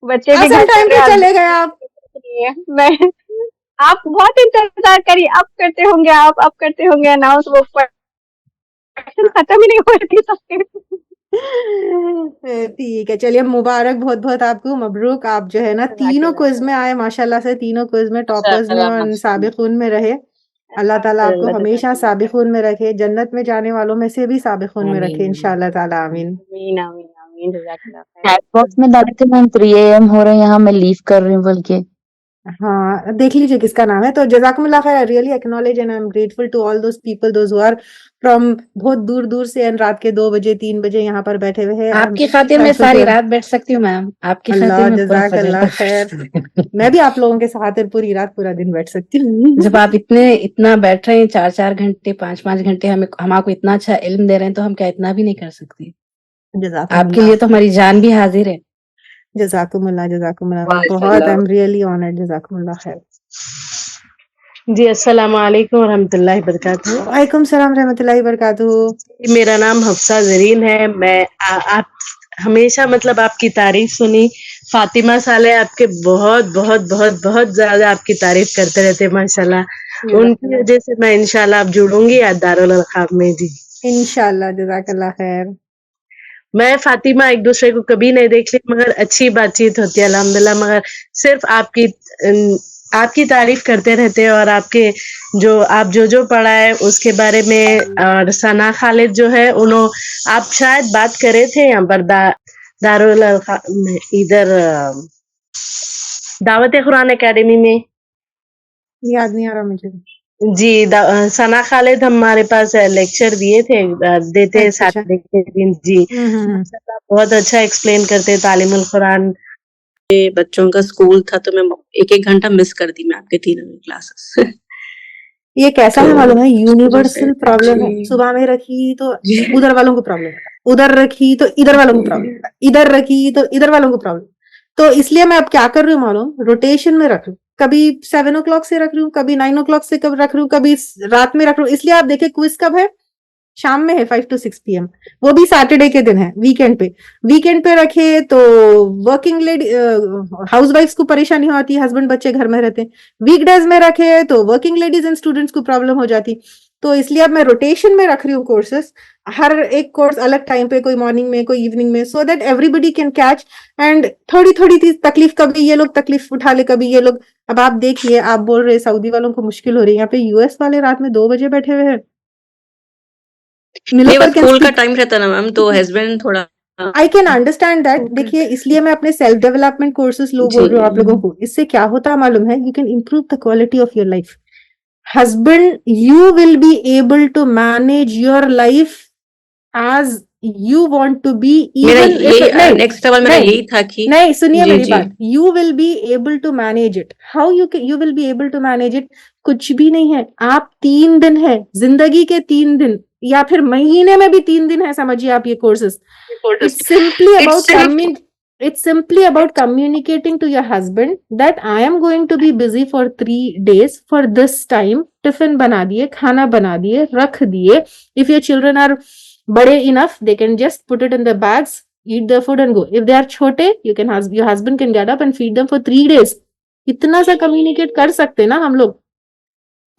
बच्चे भी असल घर टाइम चले पे आए। चले गए आप। मैं आप बहुत इंतजार करिए, अब करते होंगे आप, अब करते होंगे अनाउंस, वो क्वेश्चन खत्म ही नहीं हो रही थी सबके। ठीक है, चलिए मुबारक बहुत बहुत आपको, मबरूक। आप जो है ना तीनों क्विज में आए माशाल्लाह से, तीनों क्विज में टॉपर्स में और साबिकून में रहे। अल्लाह ताला आपको हमेशा साबिकून में रखे, जन्नत में जाने वालों में से भी साबिकून में रखे इंशाल्लाह ताला। आमीन आमीन आमीन आमीन। जज़ाकल्लाह खैर। चैट बॉक्स में डालते मैम 3 AM हो रहे हैं, यहाँ मैं लीव कर रही हूँ बल्कि। हाँ, देख लीजिए किसका नाम है। तो जज़ाकुमुल्लाह खैर, I really acknowledge and I am grateful to all those people those who are from बहुत दूर दूर से एंड रात के 2 बजे 3 बजे यहाँ पर बैठे हुए हैं। आपकी खातिर मैं सारी रात बैठ सकती हूँ मैम, आपकी अल्लाह खातिर मैं पूरा फजर जज़ाकल्लाह तक। खैर। मैं भी आप लोगों के साथ पूरी रात पूरा दिन बैठ सकती हूँ। जब आप इतना बैठ रहे हैं 4-4 घंटे 5-5 घंटे, हम आपको इतना अच्छा इल्म दे रहे हैं, तो हम क्या इतना भी नहीं कर सकते? आपके लिए तो हमारी जान भी हाजिर है। जज़ाकुमुल्लाह बहुत, आई एम रियली ऑनर्ड। जज़ाकुमुल्लाह खैर। जी अस्सलाम वालेकुम रहमतुल्लाहि बरकातहू। वालेकुम सलाम रहमतुल्लाहि बरकातहू। मेरा नाम हफ्सा जरीन है। मैं आप हमेशा मतलब आपकी तारीफ सुनी। फातिमा साले आपके बहुत बहुत बहुत बहुत ज्यादा आपकी तारीफ करते रहते माशाल्लाह। उनकी वजह से मैं इंशाल्लाह अब जुड़ूंगी दारुल अर्क़ाम में। जी इंशाल्लाह, जज़ाकल्लाह खैर। मैं फातिमा एक दूसरे को कभी नहीं देख ली, मगर अच्छी बातचीत होती है अल्हम्दुलिल्लाह। मगर सिर्फ आपकी तारीफ करते रहते हैं और आपके आप जो पढ़ा है उसके बारे में। और सना खालिद जो है आप शायद बात करे थे यहाँ पर दारुल अर्क़ाम में, इधर दावत कुरान एकेडमी में। याद नहीं आ रहा मुझे। जी सना खालिद हमारे पास लेक्चर दिए थे, देते अच्छा। सैटरडे के दिन। जी माशाल्लाह बहुत अच्छा एक्सप्लेन करते तालीमुल कुरान। बच्चों का स्कूल था तो मैं 1-1 घंटा मिस कर दी मैं आपके तीनों की क्लासेस। ये कैसा है मालूम है? उस वजह यूनिवर्सल से प्रॉब्लम है। जी सुबह में रखी तो उधर वालों को प्रॉब्लम होता है, उधर रखी तो इधर वालों को प्रॉब्लम होता है, इधर रखी तो इधर वालों को प्रॉब्लम। तो इसलिए मैं अब क्या कर रही हूँ मालूम, रोटेशन में रख लूं। कभी 7 o'clock से रख रही हूँ, कभी 9 o'clock से कब रख रही हूँ, कभी रात में रख रही हूँ। इसलिए आप देखें क्विज कब है, शाम में है 5 to 6 PM, वो भी सैटरडे के दिन है, वीकेंड पे रखे तो वर्किंग लेडी हाउस वाइफ्स को परेशानी होती है, हस्बैंड बच्चे घर में रहते हैं। वीकडेज में रखे तो वर्किंग लेडीज एंड स्टूडेंट्स को प्रॉब्लम हो जाती। तो इसलिए अब मैं रोटेशन में रख रही हूँ कोर्सेस, हर एक कोर्स अलग टाइम पे, कोई मॉर्निंग में कोई इवनिंग में, so that everybody can catch. And थोड़ी थोड़ी तकलीफ, कभी ये लोग तकलीफ उठा ले, कभी ये लोग। अब आप देखिए, आप बोल रहे सऊदी वालों को मुश्किल हो रही है, यहाँ पे यूएस वाले रात में 2 बजे बैठे हुए हैं। नहीं, बस स्कूल का टाइम रहता ना मैम, तो हस्बैंड थोड़ा आई कैन अंडरस्टैंड दैट। देखिए, इसलिए मैं अपने सेल्फ डेवलपमेंट कोर्सेस बोल रही हूँ आप लोगों को। इससे क्या होता है मालूम है, you can improve the quality of your life. Husband, you will be able to manage your life as you want to be, even next सवाल मेरा यही था कि नहीं, सुनिए मेरी बात, you will be able to manage it. How you will be able to manage it? कुछ भी नहीं है। आप 3 दिन है, जिंदगी के 3 दिन या फिर महीने में भी 3 दिन है, समझिए आप ये courses. It's simply about communicating to your husband that I am going to be busy for 3 days for this time. Tiffin बना दिए, खाना बना दिए, रख दिए। If your children are bade enough, they can just put it in the bags, eat their food and go. If they are chote, your husband can get up and feed them for 3 days. इतना सा communicate कर सकते ना हम लोग।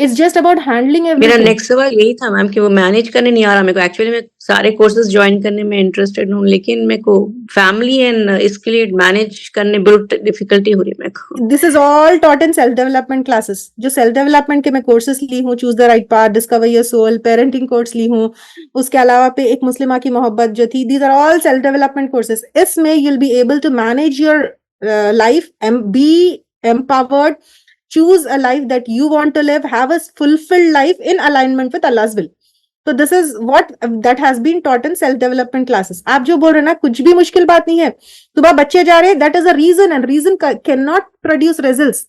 It's just about handling everything. मेरा next सवाल यही था मैम कि वो मैनेज करने नहीं आ रहा मेरे को। एक्चुअली मैं सारे कोर्सेज ज्वाइन करने में इंटरेस्टेड हूँ, लेकिन मेरे को फैमिली एंड इसके लिए मैनेज करने बहुत डिफिकल्टी हो रही है मेरे को। This is all taught in self development classes. जो self development के मैं कोर्सेज ली हूँ, choose the right path, discover your soul, parenting course ली हूँ, उसके अलावा पे एक मुस्लिमा की मोहब्बत जो थी, these are all self development courses. इसमें you'll be able to manage your life and be empowered. Choose a life that you want to live, have a fulfilled life in alignment with Allah's will. So this is what that has been taught in self development classes. आप जो बोल रहे हैं ना, कुछ भी मुश्किल बात नहीं है। सुबह बच्चे जा रहे हैं, that is a reason, and reason cannot produce results.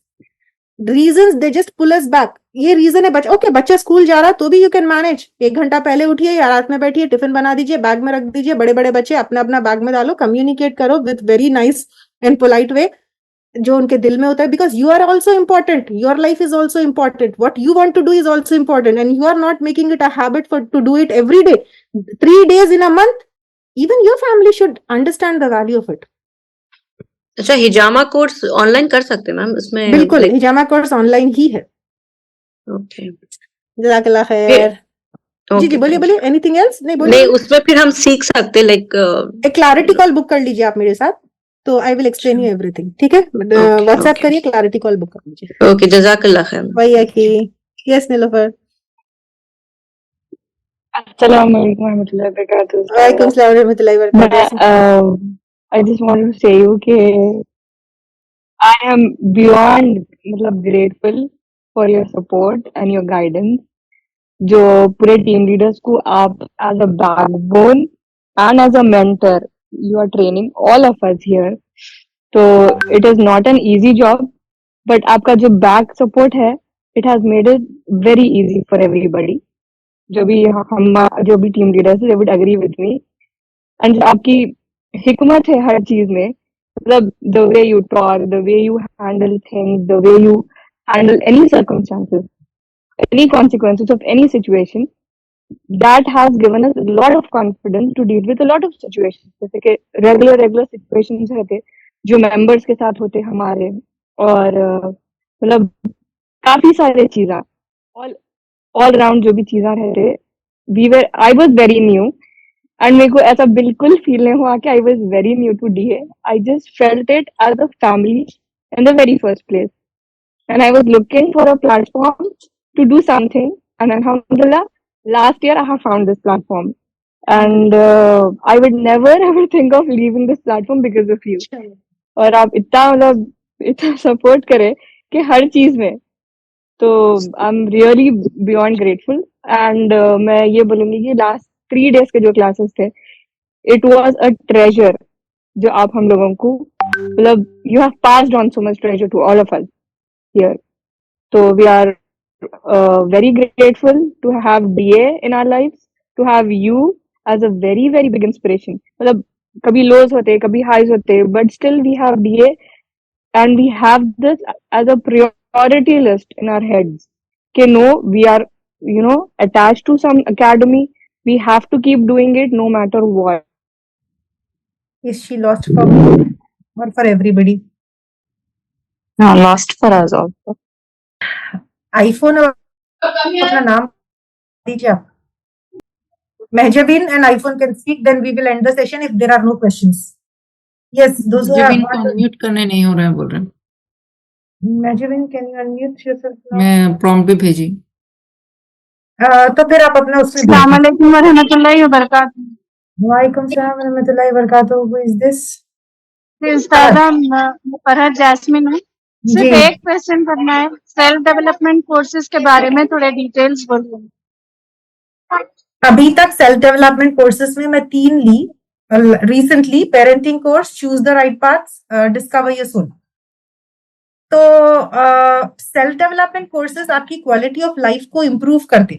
Reasons they just pull us back. ये रीजन है। ओके, बच्चा स्कूल जा रहा तो भी यू कैन मैनेज। 1 घंटा पहले उठिए या रात में बैठिए, टिफिन बना दीजिए, बैग में रख दीजिए। बड़े बड़े बच्चे अपना अपना बैग में डालो, कम्युनिकेट करो with very nice and polite way, जो उनके दिल में होता है। Because you are also important, your life is also important, what you want to do is also important, and you are not making it a habit for to do it every day, 3 days in a month. Even your family should understand the value of it. अच्छा, हिजामा course online कर सकते हैं ma'am इसमें? बिल्कुल, हिजामा course online ही है। Okay, जज़ाकल्लाह खैर। जी जी, बोलिए बोलिए। Anything else? नहीं बोलिए। नहीं, उसमें फिर हम सीख सकते हैं, लाइक एक क्लैरिटी कॉल बुक कर लीजिए आप मेरे साथ, तो I will explain you everything. ठीक है, व्हाट्सएप करिए, क्लैरिटी कॉल बुक कर लीजिए। ओके, जज़ाकल्लाह खैर। वही है कि यस नीलोफर। अस्सलाम वालेकुम रहमतुल्लाहि व बरकातहू। वालेकुम सलाम रहमतुल्लाहि व बरकातहू। I just want to say you कि I am beyond मतलब grateful for your support and your guidance, जो पूरे टीम लीडर्स को आप as a backbone and as a mentor you are training all of us here. तो it is not an easy job, but आपका जो back support है, it has made it very easy for everybody. जो भी team leaders they would agree with me. And आपकी हिकमत है हर चीज में, मतलब the way you talk, the way you handle things, the way you handle any circumstances, any consequences of any situation, that has given us a lot of confidence to deal with a lot of situations. जैसे कि regular situations रहते जो members के साथ होते हमारे, और मतलब काफी सारे चीज़ा all round जो भी चीज़ा रहते, I was very new. And मेरे को ऐसा बिल्कुल फील नहीं हुआ कि I was very new to DA. I just felt it as a family in the very first place. And I was looking for a platform to do something. And alhamdulillah, last year I have found this platform. And I would never ever think of leaving this platform because of you. और आप इतना support करे कि हर चीज में, तो I'm really beyond grateful. And मैं ये बोलूँगी कि last 3 days के जो क्लासेस थे, it was a treasure जो आप हम लोगों को, मतलब you have passed on so much treasure to all of us here. So we are very grateful to have DA in our lives, to have you as a very very big inspiration. मतलब कभी lows होते, कभी highs होते, but still we have DA and we have this as a priority list in our heads. Okay, no, we are, attached to some academy. We have to keep doing it no matter what. Is she lost for me or for everybody? No, lost for us also. iPhone अपना नाम दीजिए आप. Mehjabin and iPhone can speak, then we will end the session if there are no questions. Yes, those who have जब इनको unmute करने नहीं हो रहा है बोल रहे हैं. Mehjabin, can you unmute yourself now? मैं प्रॉम्प्ट भी भेजी. तो फिर आप अपना उसमें अस्सलाम वालेकुम व रहमतुल्लाहि व बरकातहू. वालेकुम सलाम व रहमतुल्लाहि व बरकातहू. Who is this? उस्तादा मैं फरहत जैस्मिन हूँ. सिर्फ जी. एक क्वेश्चन करना है, सेल्फ डेवलपमेंट कोर्सेज के बारे में थोड़े डिटेल्स बोलिए. अभी तक सेल्फ डेवलपमेंट कोर्सेज में मैं 3 ली. Recently parenting course, choose the right paths, discover your soul. तो सेल्फ डेवलपमेंट कोर्सेज आपकी क्वालिटी ऑफ लाइफ को इम्प्रूव करते.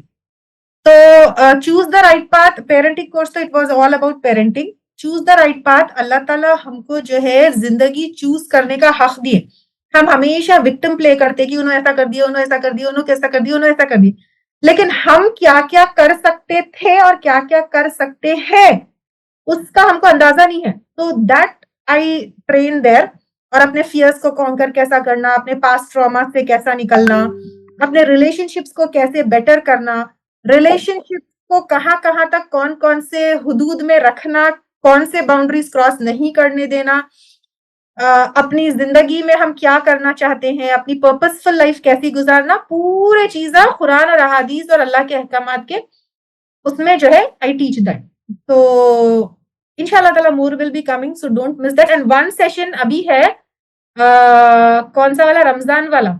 तो choose the right path, parenting course तो it was all about parenting. Choose the right path, अल्लाह ताला हमको जो है जिंदगी चूज करने का हक दिए. हम हमेशा विक्टिम प्ले करते कि उन्होंने ऐसा कर दिया, उन्होंने ऐसा कर दिया, उन्होंने कैसा कर दिया, उन्होंने ऐसा कर दिया. लेकिन हम क्या क्या कर सकते थे और क्या क्या कर सकते हैं उसका हमको अंदाजा नहीं है. तो दैट आई ट्रेन देयर. और अपने फियर्स को कॉन्कर कैसा करना, अपने पास्ट ट्रॉमा से कैसा निकलना, अपने रिलेशनशिप्स को कैसे बेटर करना, रिलेशनशिप को कहाँ कहाँ तक कौन कौन से हुदूद में रखना, कौन से बाउंड्रीज क्रॉस नहीं करने देना, अपनी जिंदगी में हम क्या करना चाहते हैं, अपनी पर्पसफुल लाइफ कैसी गुजारना, पूरे चीजें कुरान और अहादीस और अल्लाह के अहकामात के उसमें जो है आई टीच दैट. तो इंशाल्लाह ताला more will be coming, so don't miss that. And one session अभी है कौन सा वाला, रमजान वाला,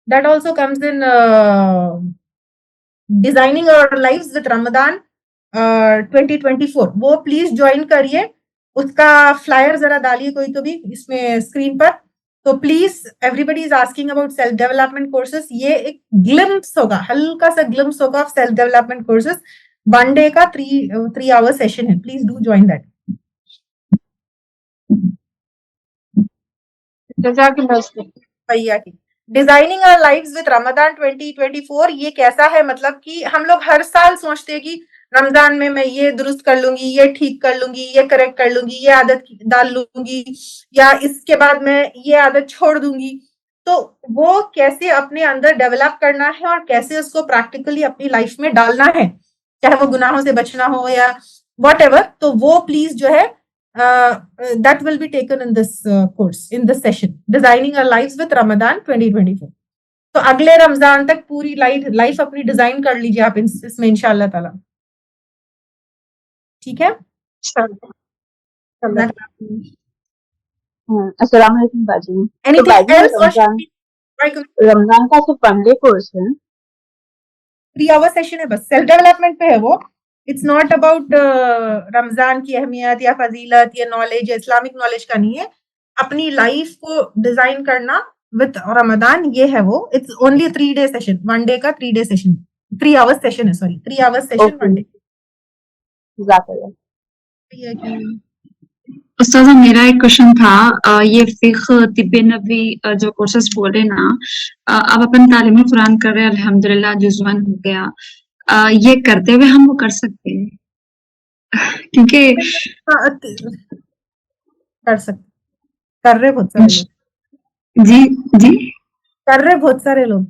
that also comes in designing our lives with Ramzan 2024. वो प्लीज ज्वाइन करिए. उसका फ्लायर जरा डालिए कोई तो भी इसमें स्क्रीन पर. तो please everybody is asking about self development courses. ये एक ग्लिम्प्स होगा, हल्का सा ग्लिम्प्स होगा of self development courses. 1 day का 3 आवर सेशन है. Please do join that. भैया की designing our lives with Ramzan 2024 ये कैसा है, मतलब कि हम लोग हर साल सोचते हैं कि रमजान में मैं ये दुरुस्त कर लूंगी, ये ठीक कर लूंगी, ये करेक्ट कर लूंगी, ये आदत डाल लूंगी, या इसके बाद मैं ये आदत छोड़ दूंगी. तो वो कैसे अपने अंदर डेवलप करना है और कैसे उसको प्रैक्टिकली अपनी लाइफ में डालना है, चाहे वो गुनाहों से बचना हो या व्हाटएवर. तो वो प्लीज जो है that will be taken in this course, in this session, designing our lives with Ramadan 2024. तो अगले रमजान तक पूरी लाइफ अपनी डिजाइन कर लीजिए आप इसमें इंशाल्लाह ताला. ठीक है. अस्सलाम वालेकुम बाजी. Anything else? रमजान का सिर्फ 1 डे कोर्स है, 3 आवर सेशन है बस, सेल्फ डेवलपमेंट पे है वो. इट्स नॉट अबाउट रमजान की अहमियत या फजीलत या नॉलेज या इस्लामिक नॉलेज का नहीं है. अपनी लाइफ को डिजाइन करना विद रमजान, ये है वो. It's only 3 day session, 1 day का 3 डे सेशन, 3 आवर्स सेशन है, सॉरी 3 आवर्स सेशन 1 डे. उस्ताद मेरा एक क्वेश्चन था, ये फिक्ह तिब्बे नबवी जो कोर्सेज बोले ना, अब अपन तालीम कुरान कर रहे हैं अल्हम्दुलिल्लाह, जुज़ 1 हो गया. ये करते हुए हम वो कर सकते हैं क्योंकि कर सकते, कर रहे बहुत सारे लोग. जी कर रहे बहुत सारे लोग.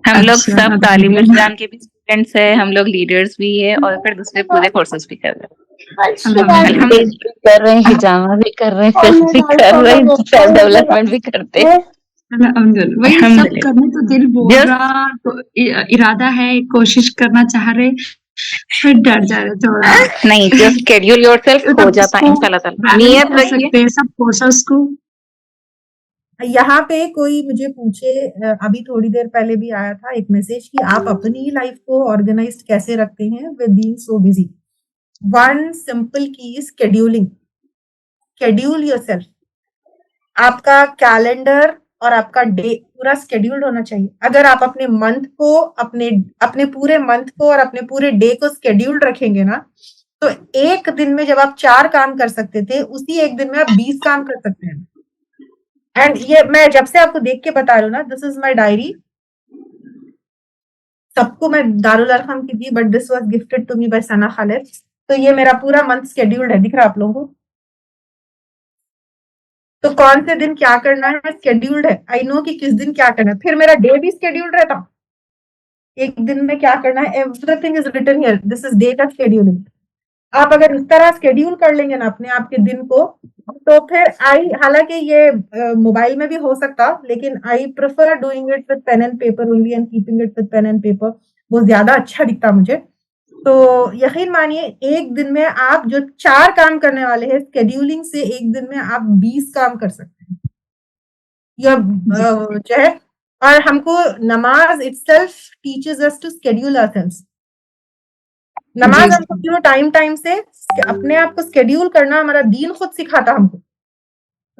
हम लोग सब तालीम कुरान के भी स्टूडेंट्स है, हम लोग लीडर्स भी है और फिर दूसरे पूरे कोर्सेज भी कर रहे हैं. कर रहे हैं, हिजामा भी कर रहे हैं, फिल्म भी कर रहे हैं, सेल्फ डेवलपमेंट भी करते हैं. वही सब करने तो दिल बोल रहा, तो इरादा है, कोशिश करना चाह रहे, फिर डर जा रहे थोड़ा. नहीं, जस्ट शेड्यूल योरसेल्फ, हो जाता है इंशाल्लाह ताला. नियत रखिए सब कोर्सेज को. यहाँ पे कोई मुझे पूछे, अभी थोड़ी देर पहले भी आया था एक मैसेज कि आप अपनी लाइफ को ऑर्गेनाइज्ड कैसे रखते हैं with being so busy. One simple की इज शेड्यूलिंग. Schedule yourself. आपका कैलेंडर और आपका डे पूरा शेड्यूल्ड होना चाहिए. अगर आप अपने मंथ को, अपने पूरे मंथ को और अपने पूरे डे को शेड्यूल्ड रखेंगे ना, तो एक दिन में जब आप 4 काम कर सकते थे, उसी एक दिन में आप 20 काम कर सकते हैं. एंड ये मैं जब से आपको देख के बता रही हूँ ना, दिस इज माई डायरी। सबको मैं दारुल अरकम की दी, but this was gifted to me by Sana Khalid. तो ये मेरा पूरा मंथ शेड्यूल्ड है, दिख रहा है आप लोगों को? तो कौन से दिन क्या करना है शेड्यूल्ड है, आई नो कि किस दिन क्या करना है। फिर मेरा डे भी शेड्यूल्ड रहता, एक दिन में क्या करना है, everything is written here, this is date of scheduling. आप अगर इस तरह शेड्यूल कर लेंगे ना अपने आप के दिन को, तो फिर हालांकि ये मोबाइल में भी हो सकता, लेकिन I prefer doing it with pen and paper only and keeping it with pen and paper, वो ज्यादा अच्छा दिखता मुझे। तो यकीन मानिए एक दिन में आप जो 4 काम करने वाले हैं शेड्यूलिंग से, एक दिन में आप 20 काम कर सकते हैं, या जो है। और हमको नमाज itself teaches us to schedule ourselves. नमाज हमको क्यों टाइम से अपने आप को शेड्यूल करना, हमारा दीन खुद सिखाता हमको।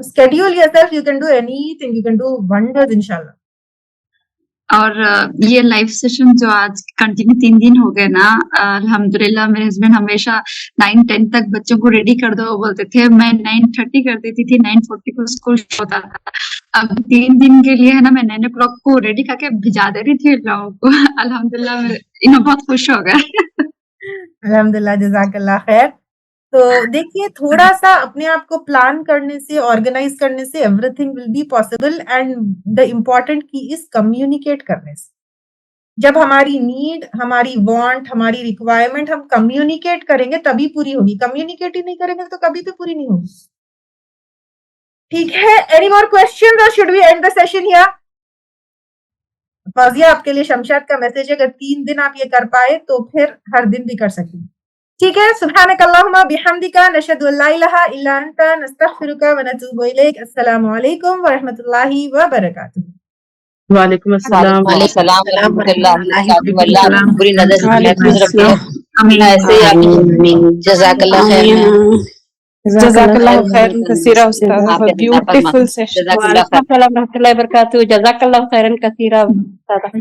Schedule yourself, you can do anything, you can do wonders इंशाल्लाह। और ये लाइव सेशन जो आज कंटिन्यू 3 दिन हो गए ना, अल्हम्दुलिल्लाह मेरे हस्बैंड हमेशा 9-10 तक बच्चों को रेडी कर दो बोलते थे, मैं 9:30 कर देती थी, 9:40 को स्कूल होता था। अब 3 दिन के लिए है ना, मैं 9 o'clock को रेडी करके भिजा दे रही थी लोगों को। अल्हम्दुलिल्लाह इन्हें बहुत खुश हो गए। अल्हम्दुलिल्लाह, जज़ाकल्लाह खैर। तो देखिए, थोड़ा सा अपने आप को प्लान करने से, ऑर्गेनाइज करने से everything will be possible. And the important की इज कम्युनिकेट करने से। जब हमारी नीड, हमारी वांट, हमारी रिक्वायरमेंट हम कम्युनिकेट करेंगे तभी पूरी होगी। कम्युनिकेट ही नहीं करेंगे तो कभी भी पूरी नहीं होगी। ठीक है, एनी मोर क्वेश्चन और should we end the session here? Fauzia, आपके लिए शमशाद का मैसेज है, अगर 3 दिन आप ये कर पाए तो फिर हर दिन भी कर सकेंगे। ठीक है, सुब्हानकल्लाहुम्मा बिहम्दिका नशहदु अल्ला इलाहा इल्ला अंता नस्तगफिरुका व नतूबु इलैक। अस्सलामु अलैकुम व रहमतुल्लाहि व बरकातुहू। वालेकुम अस्सलाम बुरी नजर से महफूज रखिए। ऐसे ही आप जज़ाकल्लाह खैर। जज़ाकल्लाह खैरन कसीरा उस्ताद, ब्यूटीफुल सेशन। वालेकुम अस्सलाम रहमतुल्लाहि व बरकातहू। जज़ाकल्लाह खैरन कसीरा उस्ताद।